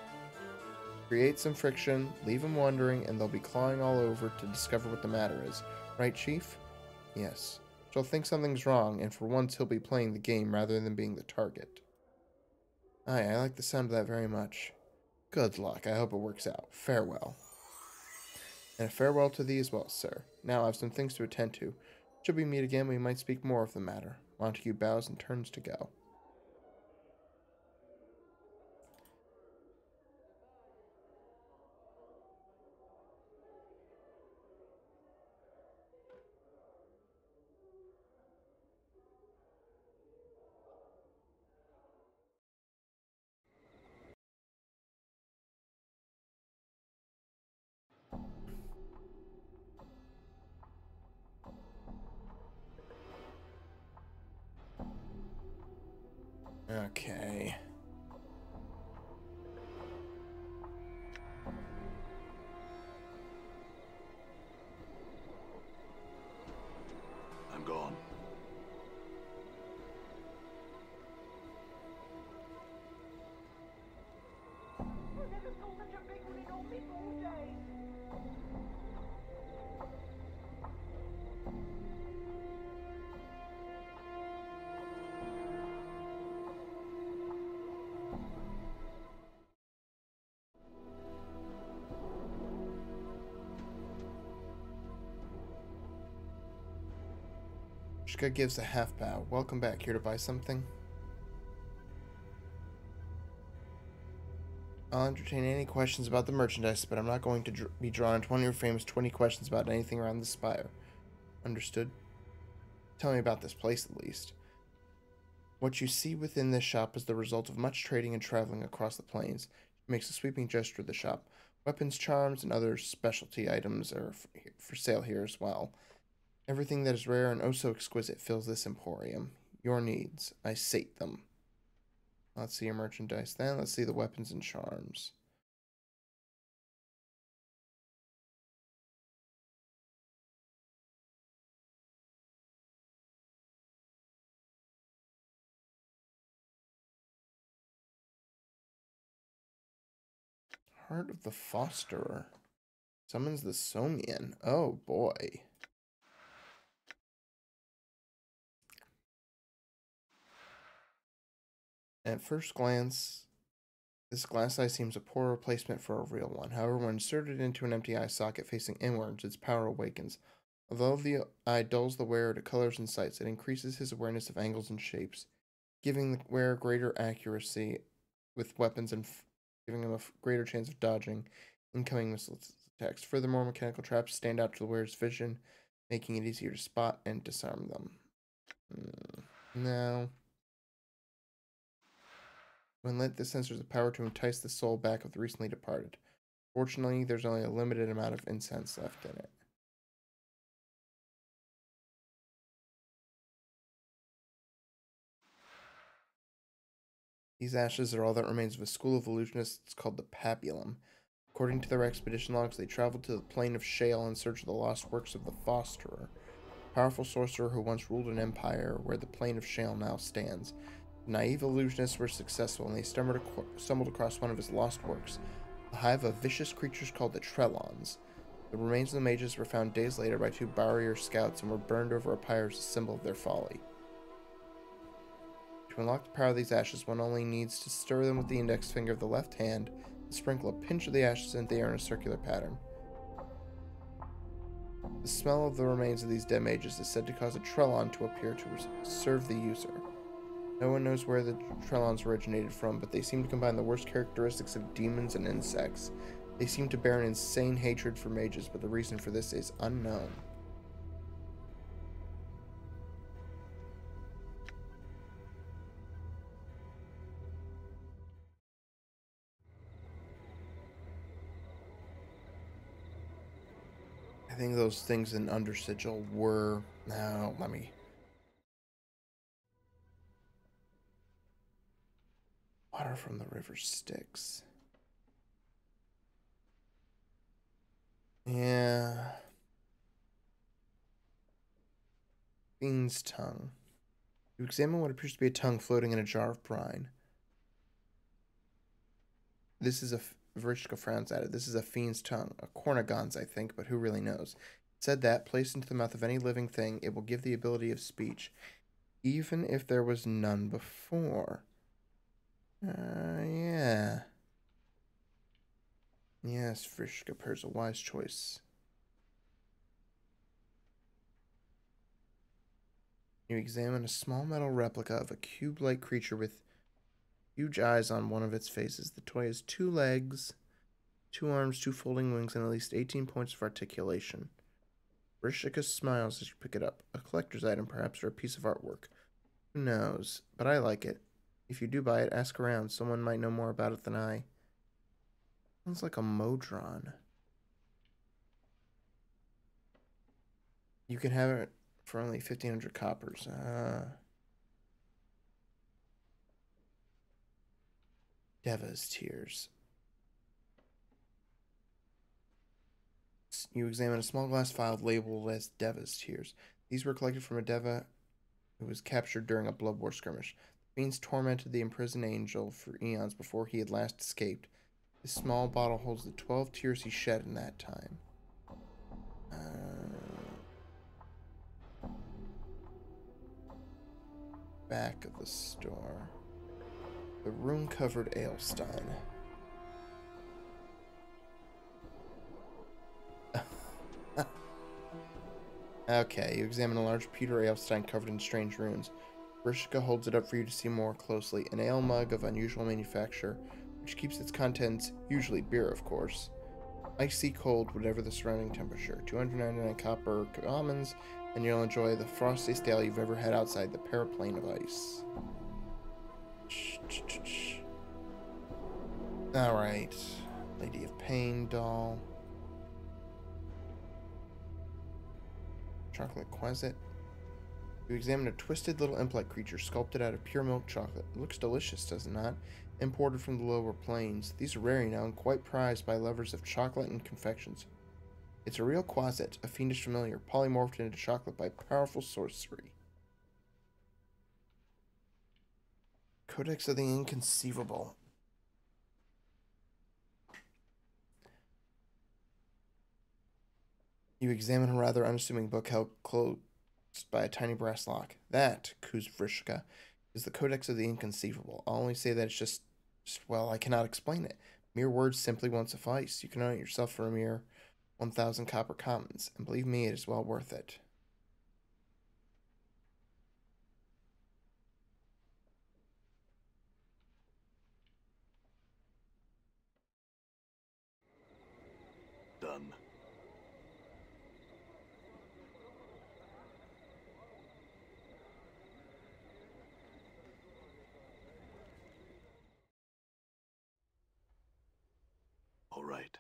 Create some friction. Leave him wondering, and they'll be clawing all over to discover what the matter is. Right, Chief? Yes. She'll think something's wrong, and for once he'll be playing the game rather than being the target. Aye, I like the sound of that very much. Good luck. I hope it works out. Farewell. And a farewell to thee as well, sir. Now I have some things to attend to. Should we meet again, we might speak more of the matter. Montague bows and turns to go. gone. I never saw such a big one in all my ball days. Shka gives a half bow. Welcome back. Here to buy something? I'll entertain any questions about the merchandise, but I'm not going to be drawn into one of your famous 20 questions about anything around the spire. Understood? Tell me about this place, at least. What you see within this shop is the result of much trading and traveling across the plains. She makes a sweeping gesture at the shop. Weapons, charms, and other specialty items are for sale here as well. Everything that is rare and oh so exquisite fills this emporium. Your needs, I sate them. Let's see your merchandise then. Let's see the weapons and charms. Heart of the Fosterer. Summons the Somian. Oh boy. At first glance, this glass eye seems a poor replacement for a real one. However, when inserted into an empty eye socket facing inwards, its power awakens. Although the eye dulls the wearer to colors and sights, it increases his awareness of angles and shapes, giving the wearer greater accuracy with weapons and giving him a greater chance of dodging incoming missile attacks. Furthermore, mechanical traps stand out to the wearer's vision, making it easier to spot and disarm them. Now, when lit, this sensor has the power to entice the soul back of the recently departed. Fortunately, there's only a limited amount of incense left in it. These ashes are all that remains of a school of illusionists called the Pabulum. According to their expedition logs, they traveled to the plain of Shale in search of the lost works of the Fosterer, a powerful sorcerer who once ruled an empire where the plain of Shale now stands. The naive illusionists were successful, and they stumbled across one of his lost works, a hive of vicious creatures called the Trellons. The remains of the mages were found days later by two barrier scouts and were burned over a pyre as a symbol of their folly. To unlock the power of these ashes, one only needs to stir them with the index finger of the left hand and sprinkle a pinch of the ashes into the air in a circular pattern. The smell of the remains of these dead mages is said to cause a Trellon to appear to serve the user. No one knows where the Trellons originated from, but they seem to combine the worst characteristics of demons and insects. They seem to bear an insane hatred for mages, but the reason for this is unknown. I think those things in Under Sigil were... Now, let me... Water from the river Styx. Yeah. Fiend's tongue. You examine what appears to be a tongue floating in a jar of brine. This is a... Vrishka frowns at it. This is a fiend's tongue. A Cornigon's, I think, but who really knows? It said that, placed into the mouth of any living thing, it will give the ability of speech, even if there was none before. Yeah. Yes, Vrishka purrs a wise choice. You examine a small metal replica of a cube-like creature with huge eyes on one of its faces. The toy has 2 legs, 2 arms, 2 folding wings, and at least 18 points of articulation. Vrishka smiles as you pick it up. A collector's item, perhaps, or a piece of artwork. Who knows? But I like it. If you do buy it, ask around. Someone might know more about it than I. Sounds like a Modron. You can have it for only 1,500 coppers. Deva's Tears. You examine a small glass vial labeled as Deva's Tears. These were collected from a Deva who was captured during a blood war skirmish. The fiends tormented the imprisoned angel for eons before he had last escaped. This small bottle holds the 12 tears he shed in that time. Back of the store. The rune-covered Aelstein. Okay, you examine a large pewter Aelstein covered in strange runes. Vrishka holds it up for you to see more closely. An ale mug of unusual manufacture, which keeps its contents, usually beer of course, icy cold whatever the surrounding temperature. 299 copper commons, and you'll enjoy the frostiest ale you've ever had outside the paraplane of ice. Alright. Lady of Pain doll. Chocolate Quasit. You examine a twisted little imp-like creature sculpted out of pure milk chocolate. It looks delicious, does it not? Imported from the lower plains. These are rare now and quite prized by lovers of chocolate and confections. It's a real Quasit, a fiendish familiar, polymorphed into chocolate by powerful sorcery. Codex of the Inconceivable. You examine a rather unassuming book held closed by a tiny brass lock. That, coos Vrishka, is the Codex of the Inconceivable. I'll only say that it's just, well, I cannot explain it. Mere words simply won't suffice. You can own it yourself for a mere 1,000 copper commons, and believe me, it is well worth it. Done. All right.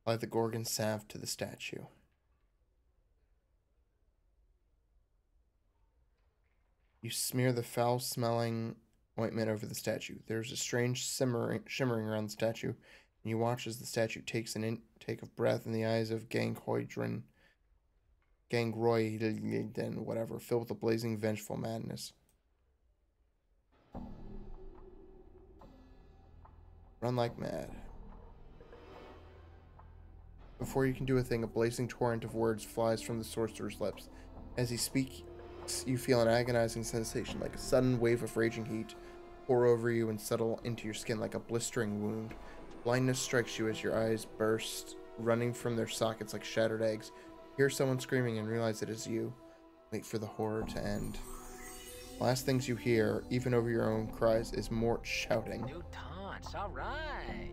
Apply the Gorgon salve to the statue. You smear the foul-smelling ointment over the statue. There's a strange shimmering around the statue, and you watch as the statue takes an intake of breath in the eyes of Gangroiden, whatever, filled with a blazing, vengeful madness. Run like mad. Before you can do a thing, a blazing torrent of words flies from the sorcerer's lips. As he speaks, you feel an agonizing sensation, like a sudden wave of raging heat, pour over you and settle into your skin like a blistering wound. Blindness strikes you as your eyes burst, running from their sockets like shattered eggs. You hear someone screaming and realize it is you. Wait for the horror to end. Last things you hear, even over your own cries, is Mort shouting. New taunts, all right.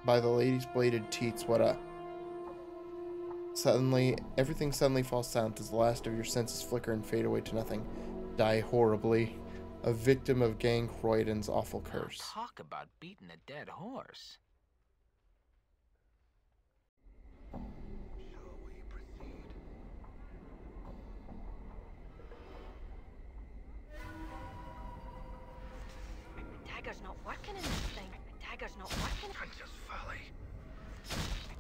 By the lady's bladed teats, what up? Suddenly, everything suddenly falls silent as the last of your senses flicker and fade away to nothing. Die horribly, a victim of Gangroiden's awful curse. Talk about beating a dead horse. Shall we proceed? My dagger's not working in this thing. My dagger's not working. Princess Folly.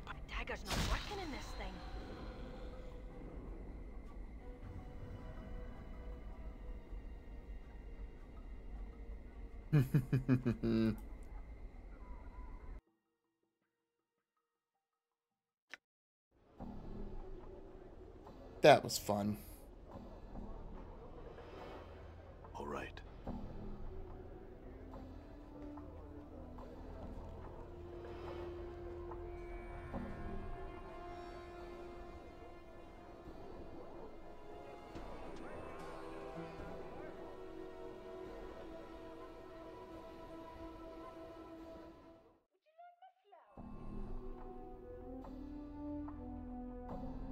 My dagger's not working in this thing. That was fun. All right.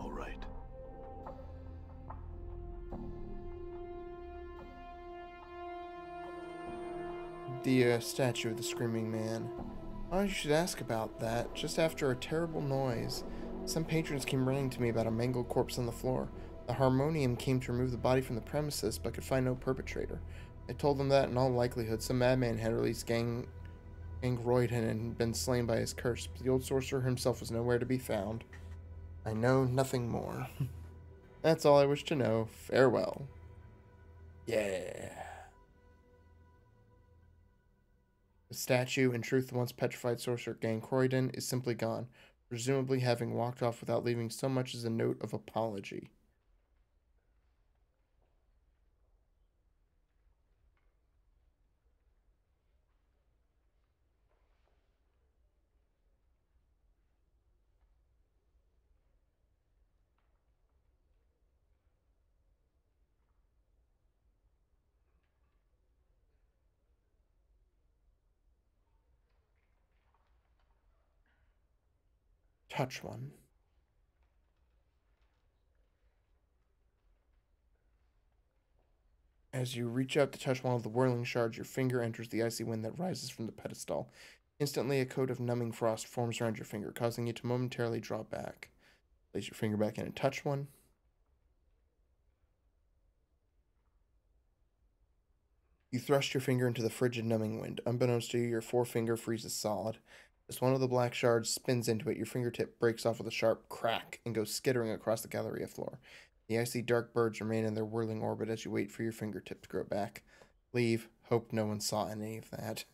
All right. The statue of the screaming man. Oh, you should ask about that. Just after a terrible noise, some patrons came running to me about a mangled corpse on the floor. The harmonium came to remove the body from the premises, but could find no perpetrator. I told them that, in all likelihood, some madman had released Gangroid and had been slain by his curse, but the old sorcerer himself was nowhere to be found. I know nothing more. That's all I wish to know. Farewell. Yeah. The statue, in truth the once petrified sorcerer Gangroiden, is simply gone, presumably having walked off without leaving so much as a note of apology. Touch one. As you reach out to touch one of the whirling shards, your finger enters the icy wind that rises from the pedestal. Instantly, a coat of numbing frost forms around your finger, causing you to momentarily draw back. Place your finger back in and touch one. You thrust your finger into the frigid, numbing wind. Unbeknownst to you, your forefinger freezes solid. As one of the black shards spins into it, your fingertip breaks off with a sharp crack and goes skittering across the Galleria floor. The icy dark birds remain in their whirling orbit as you wait for your fingertip to grow back. Leave. Hope no one saw any of that.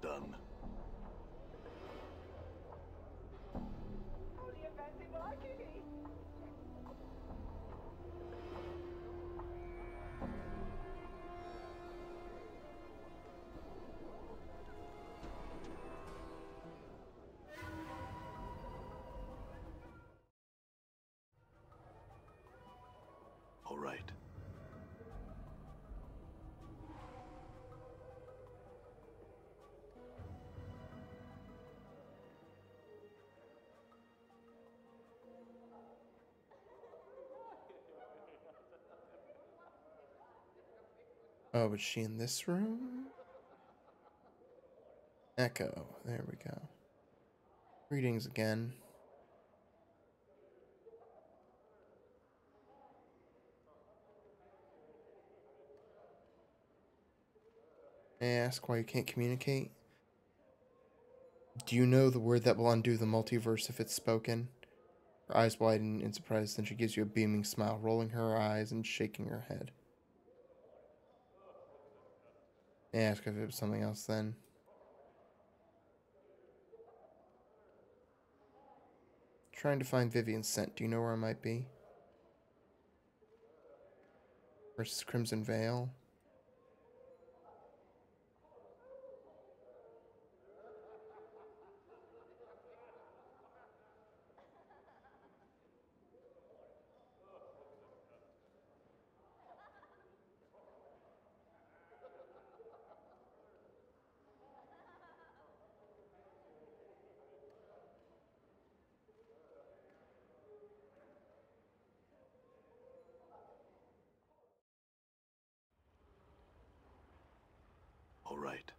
Done. Oh, do you fancy my kitty? All right. Oh, is she in this room? Echo. There we go. Greetings again. May I ask why you can't communicate? Do you know the word that will undo the multiverse if it's spoken? Her eyes widen in surprise, then she gives you a beaming smile, rolling her eyes and shaking her head. May I ask if it was something else then? Trying to find Vivian's scent. Do you know where I might be? Versus Crimson Veil? All right.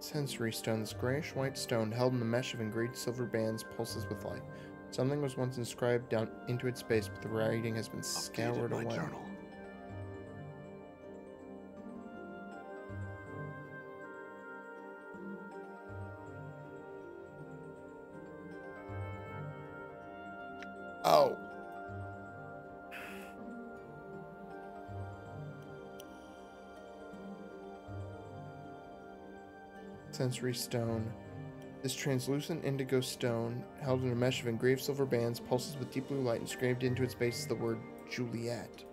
Sensory stone. This grayish-white stone, held in a mesh of engraved silver bands, pulses with light. Something was once inscribed down into its base, but the writing has been scoured Updated my away. journal. Oh! Sensory stone. This translucent indigo stone, held in a mesh of engraved silver bands, pulses with deep blue light, and engraved into its base is the word Juliet.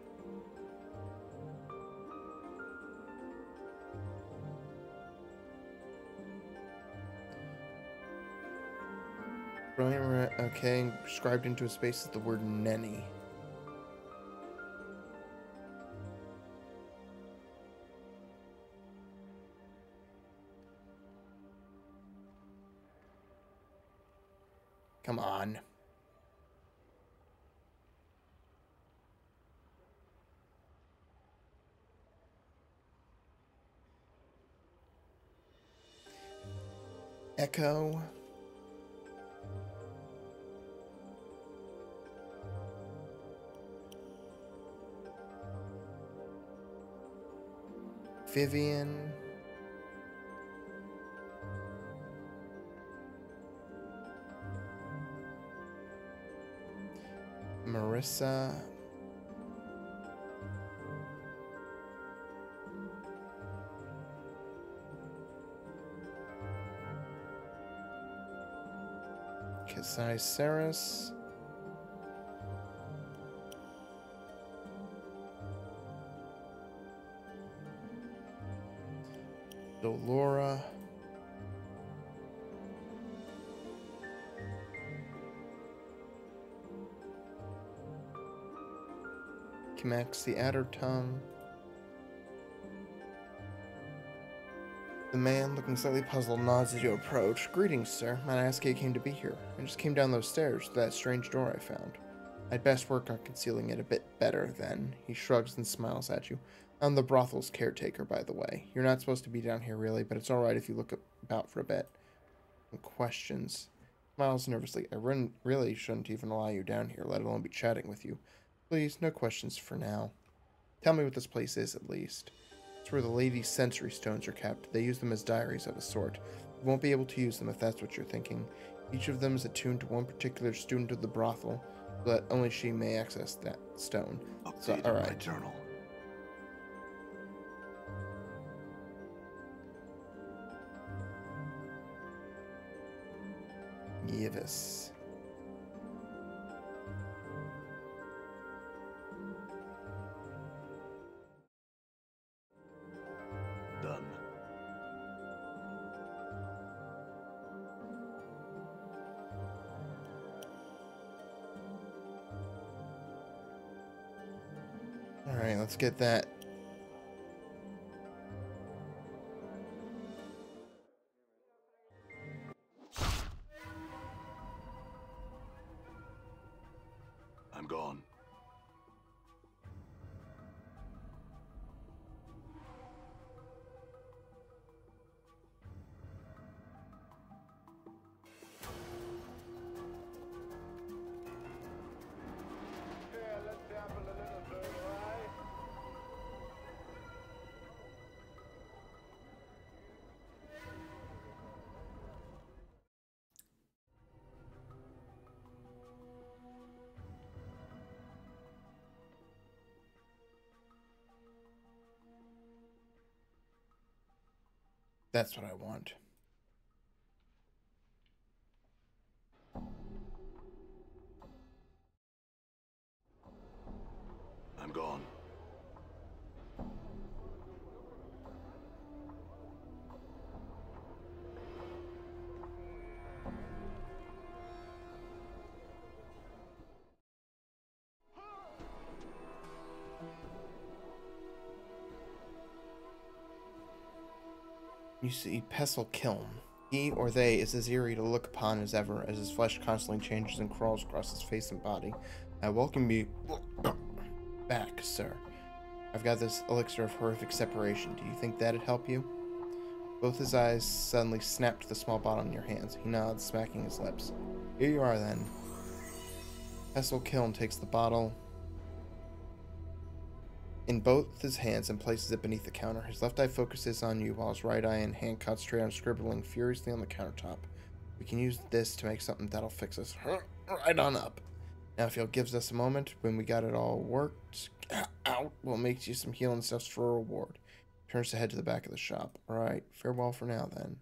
Brilliant. Okay, scribed into a space is the word Nenny. Come on. Echo. Vivian. Marissa. Kasai Saris. Dolora. Kimax the Adder Tongue. The man, looking slightly puzzled, nods as you approach. Greetings, sir. My Askate came to be here. I just came down those stairs to that strange door I found. I'd best work on concealing it a bit better, then. He shrugs and smiles at you. I'm the brothel's caretaker, by the way. You're not supposed to be down here, really, but it's alright if you look about for a bit. Questions. Smiles nervously. I really shouldn't even allow you down here, let alone be chatting with you. Please, no questions for now. Tell me what this place is, at least. It's where the ladies' sensory stones are kept. They use them as diaries of a sort. You won't be able to use them if that's what you're thinking. Each of them is attuned to one particular student of the brothel, so that only she may access that stone. So, Update alright. my journal. Yivas. Done. Alright, let's get that. I'm gone. That's what I want. I'm gone. You see Pestle Kiln. He or they is as eerie to look upon as ever, as his flesh constantly changes and crawls across his face and body. I welcome you back, sir. I've got this elixir of horrific separation. Do you think that'd help you? Both his eyes suddenly snap to the small bottle in your hands. He nods, smacking his lips. Here you are, then. Pestle Kiln takes the bottle in both his hands and places it beneath the counter. His left eye focuses on you while his right eye and hand concentrate on scribbling furiously on the countertop. We can use this to make something that'll fix us right on up. Now, if you'll give us a moment, when we got it all worked out, we'll make you some healing stuffs for a reward. Turns to head to the back of the shop. Alright, farewell for now, then.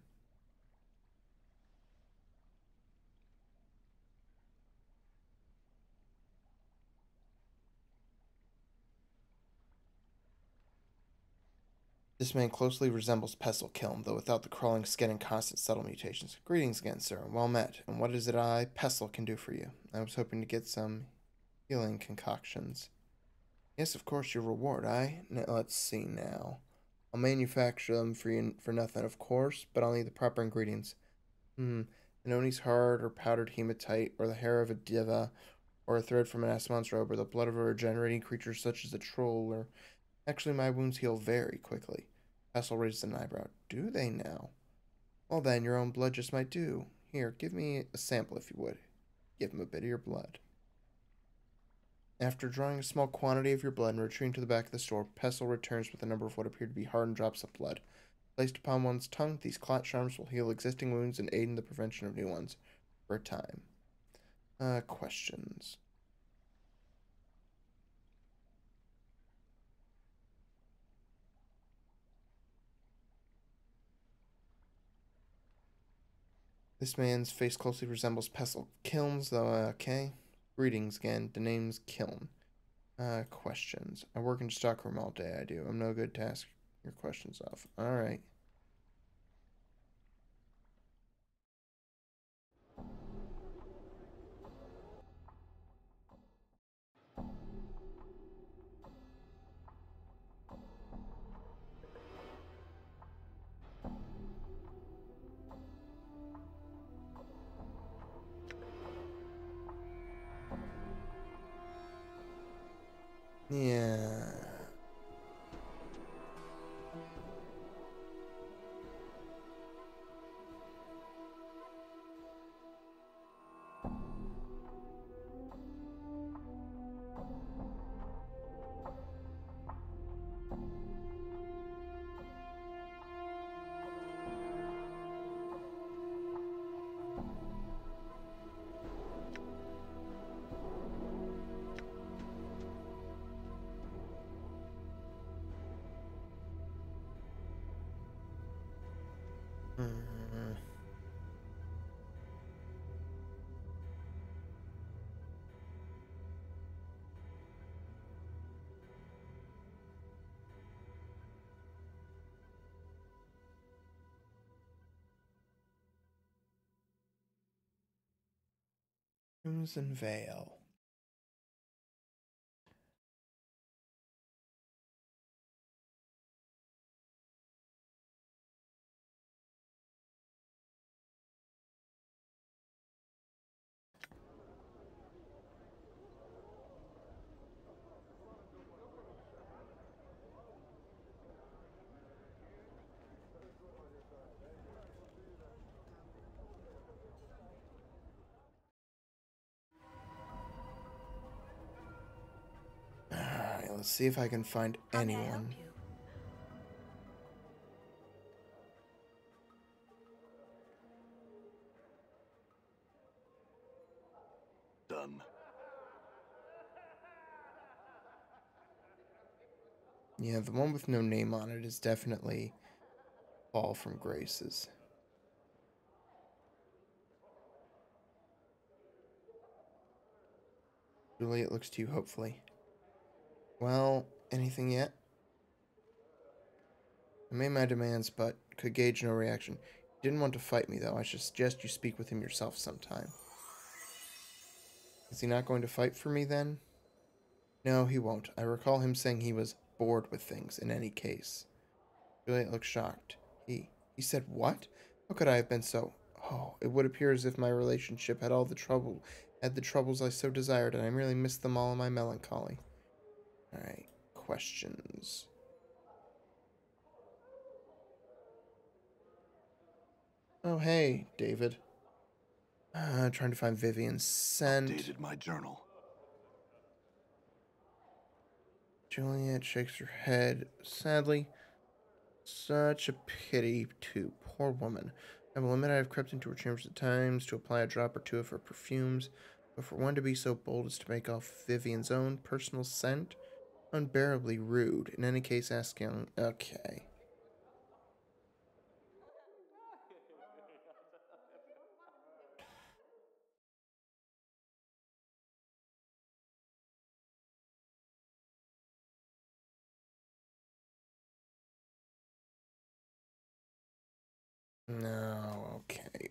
This man closely resembles Pestle Kiln, though without the crawling skin and constant subtle mutations. Greetings again, sir. Well met. And what is it I, Pestle, can do for you? I was hoping to get some healing concoctions. Yes, of course, your reward, Now, let's see now. I'll manufacture them for you for nothing, of course, but I'll need the proper ingredients. An Oni's heart, or powdered hematite, or the hair of a diva, or a thread from an Asmon's robe, or the blood of a regenerating creature such as a troll, or... Actually, my wounds heal very quickly. Pestle raised an eyebrow. Do they now? Well then, your own blood just might do. Here, give me a sample if you would. Give him a bit of your blood. After drawing a small quantity of your blood and retreating to the back of the store, Pestle returns with a number of what appear to be hardened drops of blood. Placed upon one's tongue, these clot charms will heal existing wounds and aid in the prevention of new ones. For a time. Questions. This man's face closely resembles Pestle Kiln's, though, okay. Greetings again. The name's Kiln. Questions. I work in stockroom all day, I do. I'm no good to ask your questions of. Alright. Yeah. Mm. Crimson Veil. Alright, let's see if I can find How may I help anyone. you? Done. Yeah, the one with no name on it is definitely Fall from Graces. Julie, it looks to you, hopefully. Well, anything yet? I made my demands, but could gauge no reaction. He didn't want to fight me, though. I should suggest you speak with him yourself sometime. Is he not going to fight for me, then? No, he won't. I recall him saying he was bored with things, in any case. Juliet looked shocked. He said what? How could I have been so... Oh, it would appear as if my relationship had had the troubles I so desired, and I merely missed them all in my melancholy. Alright, questions. Oh, hey, David. Trying to find Vivian's scent. Updated my journal. Juliet shakes her head. Sadly, such a pity, too. Poor woman. I will admit I have crept into her chambers at times to apply a drop or two of her perfumes, but for one to be so bold as to make off Vivian's own personal scent, unbearably rude. In any case, asking, okay. No, okay.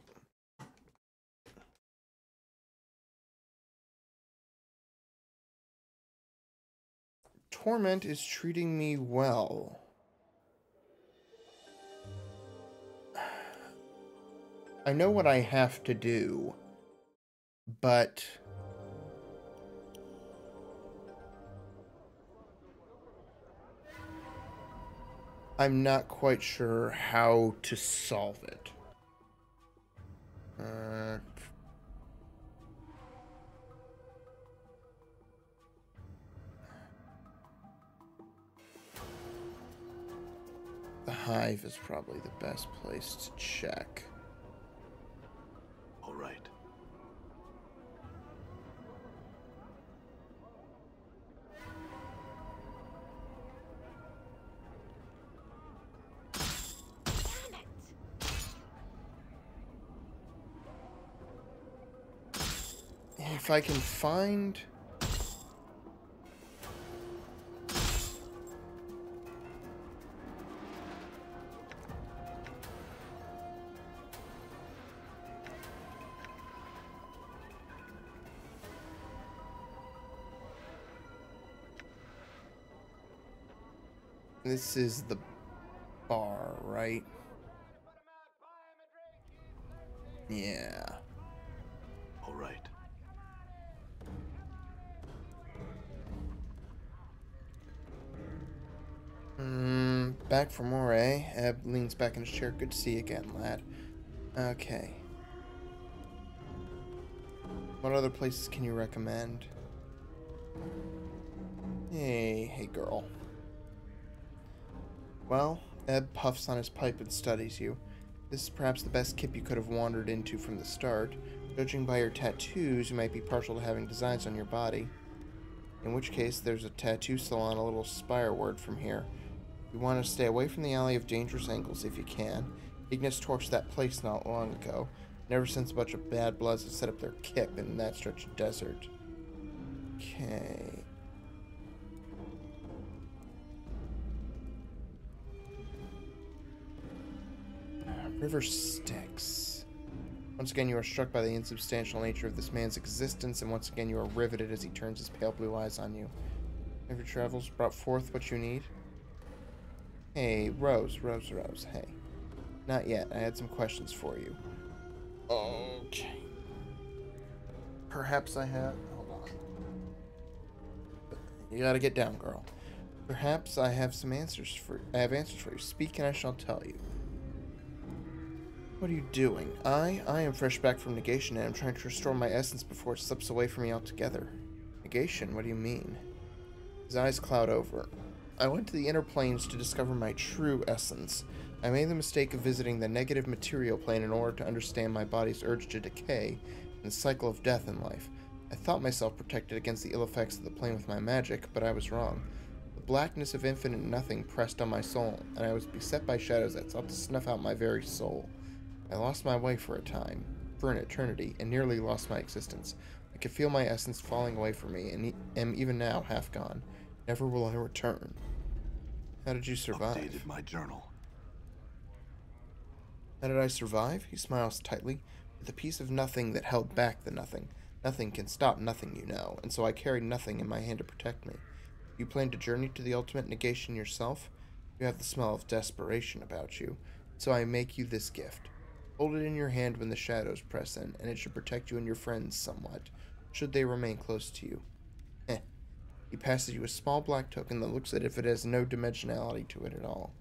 Torment is treating me well. I know what I have to do, but I'm not quite sure how to solve it. The hive is probably the best place to check. All right. If I can find... This is the bar, right? Yeah. All right. Back for more, eh? Eb leans back in his chair. Good to see you again, lad. Okay. What other places can you recommend? Hey, girl. Well, Eb puffs on his pipe and studies you. This is perhaps the best kip you could have wandered into from the start. Judging by your tattoos, you might be partial to having designs on your body. In which case, there's a tattoo salon a little spireward from here. You want to stay away from the alley of dangerous angles if you can. Ignis torched that place not long ago, and ever since a bunch of bad bloods have set up their kip in that stretch of desert. Okay. River Styx. Once again, you are struck by the insubstantial nature of this man's existence, and once again you are riveted as he turns his pale blue eyes on you. Have your travels brought forth what you need? Hey, Rose. Hey. Not yet. I had some questions for you. Okay. Perhaps I have... Hold on. You gotta get down, girl. Perhaps I have some answers for... I have answers for you. Speak and I shall tell you. What are you doing? I am fresh back from negation and I'm trying to restore my essence before it slips away from me altogether. Negation? What do you mean? His eyes cloud over. I went to the inner planes to discover my true essence. I made the mistake of visiting the negative material plane in order to understand my body's urge to decay and the cycle of death in life. I thought myself protected against the ill effects of the plane with my magic, but I was wrong. The blackness of infinite nothing pressed on my soul, and I was beset by shadows that sought to snuff out my very soul. I lost my way for a time, for an eternity, and nearly lost my existence. I could feel my essence falling away from me, and am even now half gone. Never will I return. How did you survive? Updated my journal. How did I survive? He smiles tightly, with a piece of nothing that held back the nothing. Nothing can stop nothing, you know, and so I carry nothing in my hand to protect me. You plan to journey to the ultimate negation yourself? You have the smell of desperation about you, so I make you this gift. Hold it in your hand when the shadows press in, and it should protect you and your friends somewhat, should they remain close to you. He passes you a small black token that looks as if it has no dimensionality to it at all.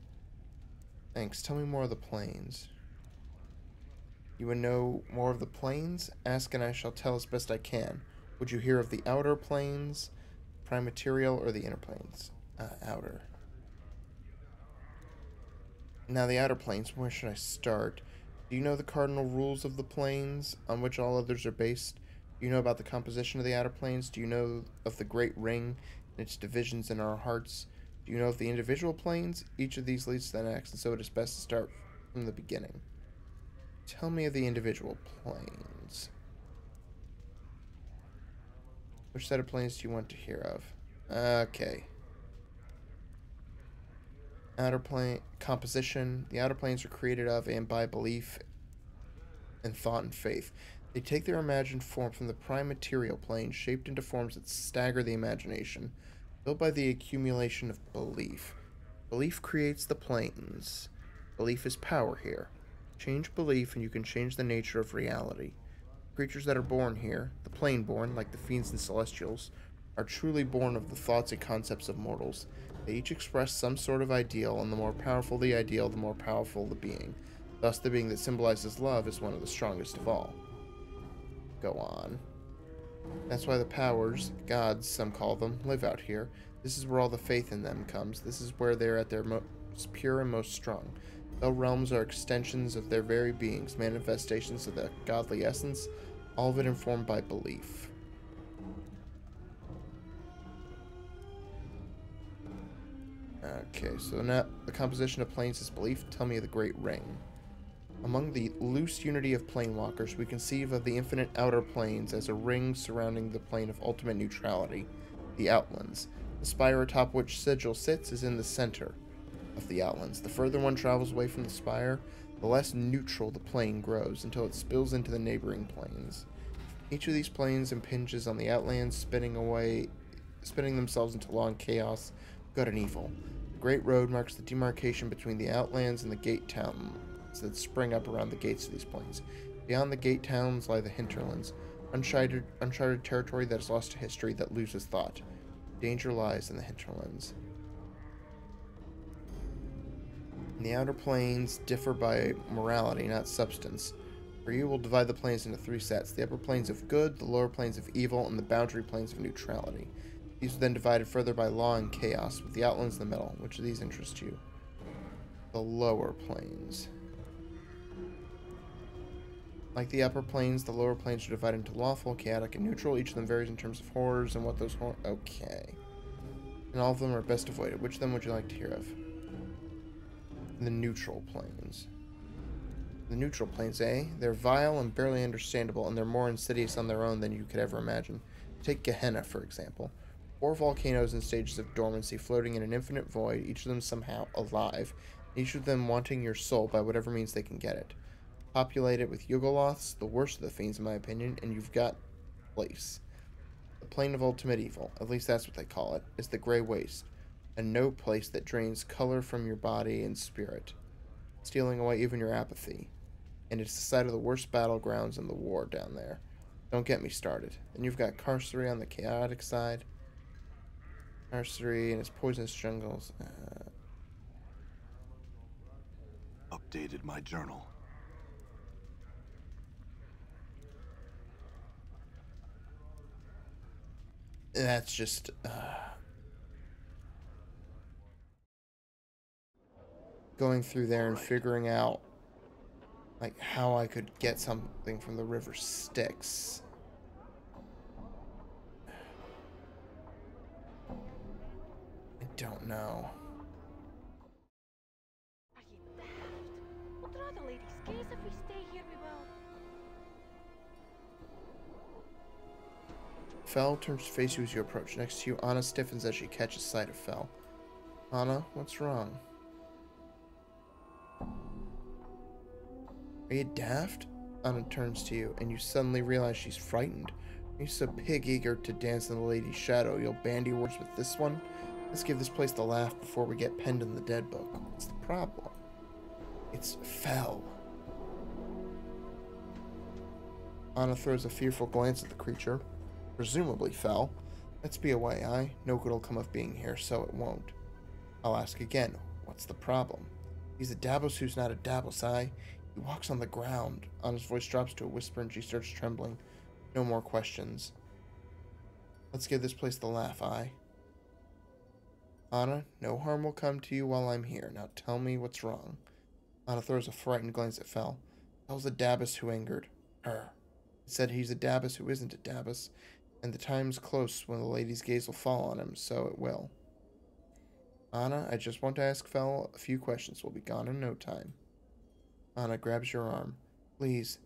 Thanks. Tell me more of the planes. You would know more of the planes? Ask and I shall tell as best I can. Would you hear of the outer planes, prime material, or the inner planes? Outer. Now the outer planes, where should I start? Do you know the cardinal rules of the planes, on which all others are based? Do you know about the composition of the outer planes? Do you know of the Great Ring and its divisions in our hearts? Do you know of the individual planes? Each of these leads to the next, and so it is best to start from the beginning. Tell me of the individual planes. Which set of planes do you want to hear of? Okay. Outer plane composition. The outer planes are created of and by belief and thought and faith. They take their imagined form from the prime material plane, shaped into forms that stagger the imagination, built by the accumulation of belief. Belief creates the planes. Belief is power here. Change belief and you can change the nature of reality. Creatures that are born here, the plane-born, like the fiends and celestials, are truly born of the thoughts and concepts of mortals. They each express some sort of ideal, and the more powerful the ideal, the more powerful the being. Thus, the being that symbolizes love is one of the strongest of all. Go on. That's why the powers, gods, some call them, live out here. This is where all the faith in them comes. This is where they're at their most pure and most strong. Though realms are extensions of their very beings, manifestations of the godly essence, all of it informed by belief. Okay, so now the composition of planes is belief. Tell me of the Great Ring. Among the loose unity of planewalkers, we conceive of the infinite outer planes as a ring surrounding the plane of ultimate neutrality, the Outlands. The spire atop which Sigil sits is in the center of the Outlands. The further one travels away from the spire, the less neutral the plane grows until it spills into the neighboring planes. Each of these planes impinges on the Outlands, spinning themselves into long chaos, good and evil. The Great Road marks the demarcation between the Outlands and the gate towns that spring up around the gates of these planes. Beyond the gate towns lie the hinterlands, uncharted territory that is lost to history, that loses thought. Danger lies in the hinterlands. The outer planes differ by morality, not substance. For you, will divide the planes into three sets: the upper planes of good, the lower planes of evil, and the boundary planes of neutrality. These are then divided further by law and chaos, with the Outlands in the middle. Which of these interest you? The lower planes. Like the upper planes, the lower planes are divided into lawful, chaotic, and neutral. Each of them varies in terms of horrors and what those okay. And all of them are best avoided. Which of them would you like to hear of? The neutral planes. The neutral planes, eh? They're vile and barely understandable, and they're more insidious on their own than you could ever imagine. Take Gehenna, for example. 4 volcanoes in stages of dormancy, floating in an infinite void, each of them somehow alive, each of them wanting your soul by whatever means they can get it. Populate it with Yugoloths, the worst of the fiends in my opinion, and you've got place. The plane of ultimate evil, at least that's what they call it, is the Grey Waste, a no place that drains color from your body and spirit, stealing away even your apathy. And it's the site of the worst battlegrounds in the war down there. Don't get me started. Then you've got Carcery on the chaotic side. Carcery and its poisonous jungles. Updated my journal. That's just... going through there and figuring out like how I could get something from the river Styx. I don't know. Are you daft? We'll draw the lady's gaze if we stay here, we will. Fel turns to face you as you approach. Next to you, Anna stiffens as she catches sight of Fel. Anna, what's wrong? Are you daft? Anna turns to you, and you suddenly realize she's frightened. Are you so pig-eager to dance in the lady's shadow you'll bandy words with this one? Let's give this place the laugh before we get penned in the dead book. What's the problem? It's Fel. Anna throws a fearful glance at the creature. Presumably Fel. Let's be away, aye? No good'll come of being here, so it won't. I'll ask again, what's the problem? He's a Davos who's not a Davos, aye? He walks on the ground. Anna's voice drops to a whisper and she starts trembling. No more questions. Let's give this place the laugh, aye? Anna, no harm will come to you while I'm here. Now tell me what's wrong. Anna throws a frightened glance at Fel. Fel's a Davos who angered her. He said he's a Davos who isn't a Davos, and the time's close when the lady's gaze will fall on him, so it will. Anna, I just want to ask Fel a few questions. We'll be gone in no time. Anna grabs your arm. Please.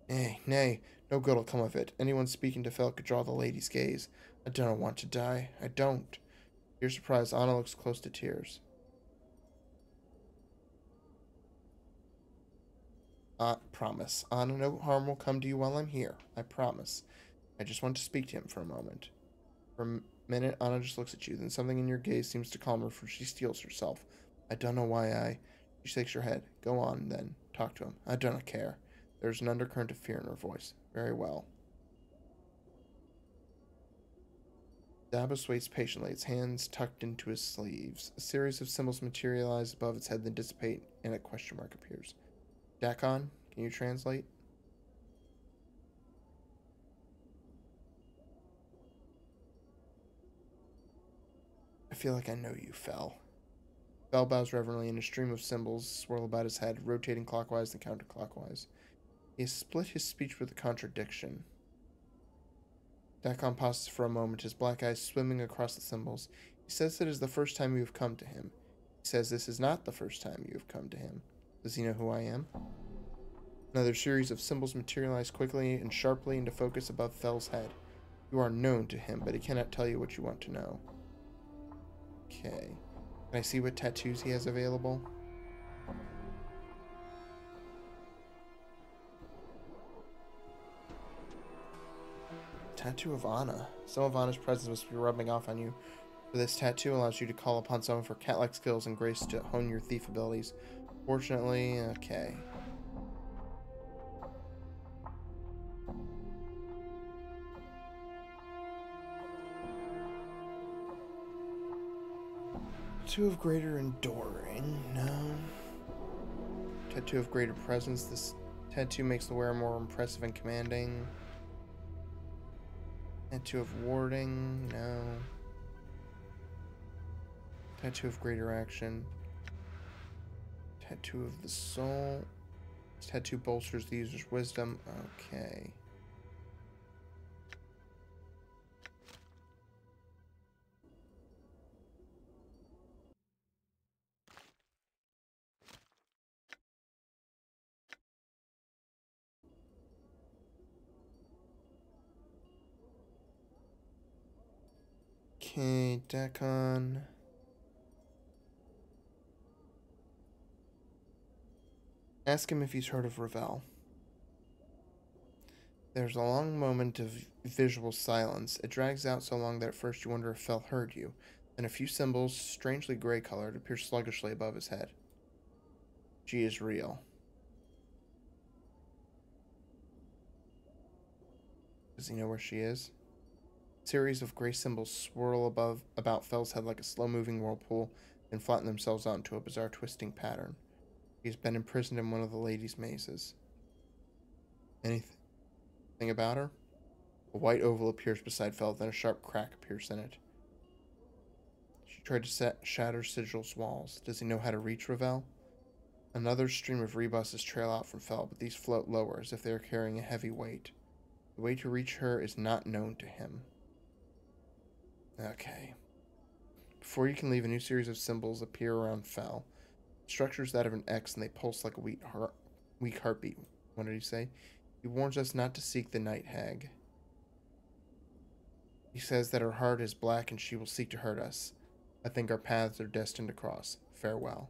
Nay, no good'll come of it. Anyone speaking to Fel could draw the lady's gaze. I don't want to die. I don't. To your surprise, Anna looks close to tears. Promise. Anna, no harm will come to you while I'm here. I promise. I just want to speak to him for a moment. For a minute, Anna just looks at you. Then something in your gaze seems to calm her, for she steels herself. I don't know why I... She shakes her head. Go on, then. Talk to him. I do not care. There's an undercurrent of fear in her voice. Very well. Davos waits patiently, its hands tucked into his sleeves. A series of symbols materialize above its head, then dissipate, and a question mark appears. Dakon, can you translate? I feel like I know you, Fel. Fel bows reverently, and a stream of symbols swirl about his head, rotating clockwise and counterclockwise. He has split his speech with a contradiction. Dakon pauses for a moment, his black eyes swimming across the symbols. He says it is the first time you have come to him. He says this is not the first time you have come to him. Does he know who I am? Another series of symbols materialize quickly and sharply into focus above Fel's head. You are known to him, but he cannot tell you what you want to know. Okay. Can I see what tattoos he has available? Tattoo of Anna. Some of Anna's presence must be rubbing off on you. For this tattoo allows you to call upon someone for cat-like skills and grace to hone your thief abilities. Fortunately, okay. Tattoo of greater enduring. No. Tattoo of greater presence. This tattoo makes the wearer more impressive and commanding. Tattoo of warding. No. Tattoo of greater action. Tattoo of the soul. This tattoo bolsters the user's wisdom. Okay. Okay, Dakon. Ask him if he's heard of Ravel. There's a long moment of visual silence. It drags out so long that at first you wonder if Fel heard you. Then a few symbols, strangely gray-colored, appear sluggishly above his head. She is real. Does he know where she is? A series of gray symbols swirl about Fel's head like a slow-moving whirlpool and flatten themselves out into a bizarre twisting pattern. He's been imprisoned in one of the lady's mazes. Anything about her? A white oval appears beside Fel, then a sharp crack appears in it. She tried to shatter Sigil's walls. Does he know how to reach Ravel? Another stream of rebuses trail out from Fel, but these float lower, as if they are carrying a heavy weight. The way to reach her is not known to him. Okay. Before you can leave, a new series of symbols appear around Fel. The structure is that of an X, and they pulse like a weak heartbeat. What did he say? He warns us not to seek the night hag. He says that her heart is black and she will seek to hurt us. I think our paths are destined to cross. Farewell.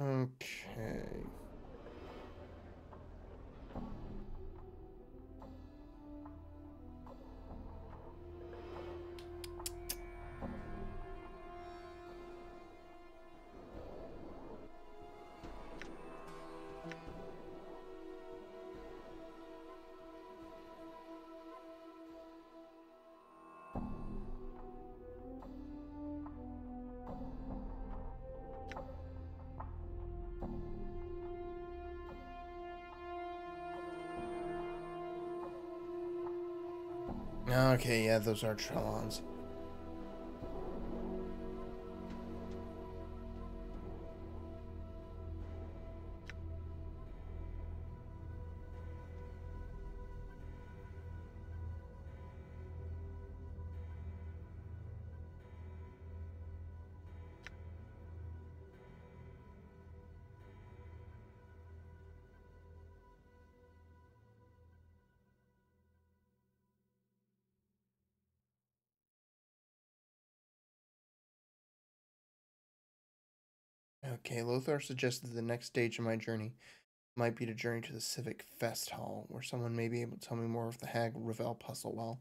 Okay. Okay, yeah, those are Trellons. Okay, Lothar suggested the next stage of my journey might be to journey to the Civic Fest Hall, where someone may be able to tell me more of the Hag Ravel puzzle while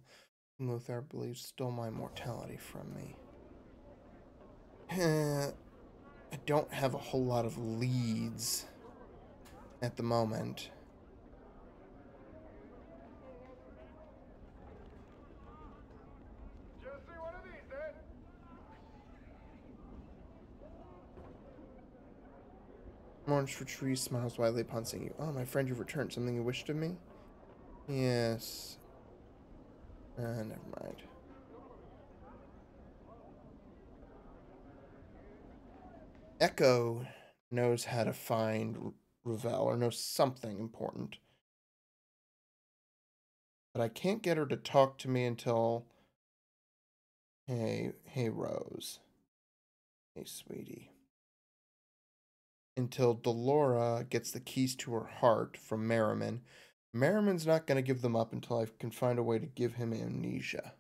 Lothar believes stole my mortality from me. I don't have a whole lot of leads at the moment. Just see one of these, then. Orange for Tree smiles widely upon seeing you. Oh, my friend, you've returned. Something you wished of me? Yes. Never mind. Echo knows how to find Ravel, or knows something important. But I can't get her to talk to me until... Hey, Rose. Hey, sweetie. Until Delora gets the keys to her heart from Merriman. Merriman's not going to give them up until I can find a way to give him amnesia.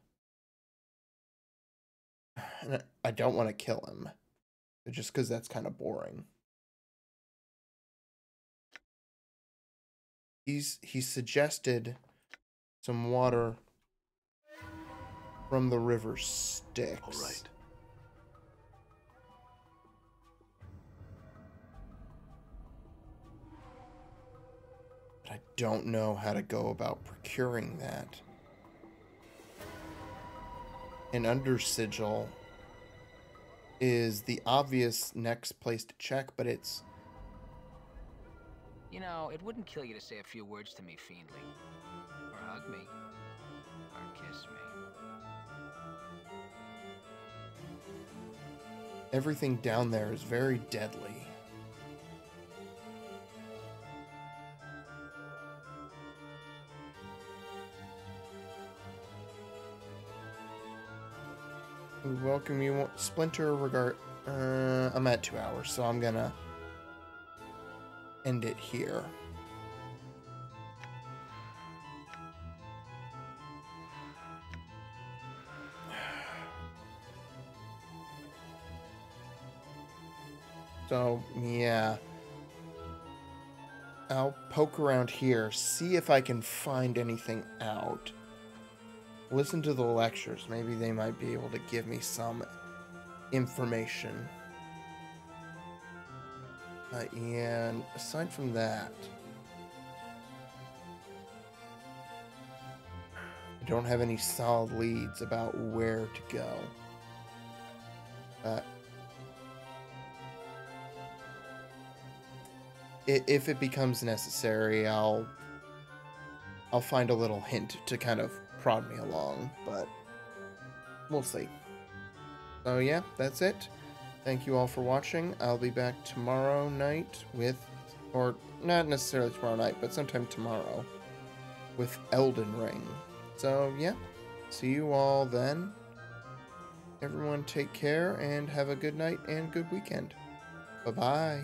And I don't want to kill him. Just because that's kind of boring. He suggested some water from the river Styx. All right. But I don't know how to go about procuring that. And under Sigil is the obvious next place to check, but it's... You know, it wouldn't kill you to say a few words to me, Fiendly. Or hug me. Or kiss me. Everything down there is very deadly. We welcome you, Splinter. I'm at 2 hours, so I'm gonna end it here. So, yeah. I'll poke around here, see if I can find anything out. Listen to the lectures. Maybe they might be able to give me some information. And aside from that, I don't have any solid leads about where to go. If it becomes necessary, I'll find a little hint to kind of prod me along, but we'll see. So yeah, that's it. Thank you all for watching. I'll be back tomorrow night with, or not necessarily tomorrow night, but sometime tomorrow with Elden Ring. So yeah, see you all then. Everyone take care and have a good night and good weekend. Bye-bye.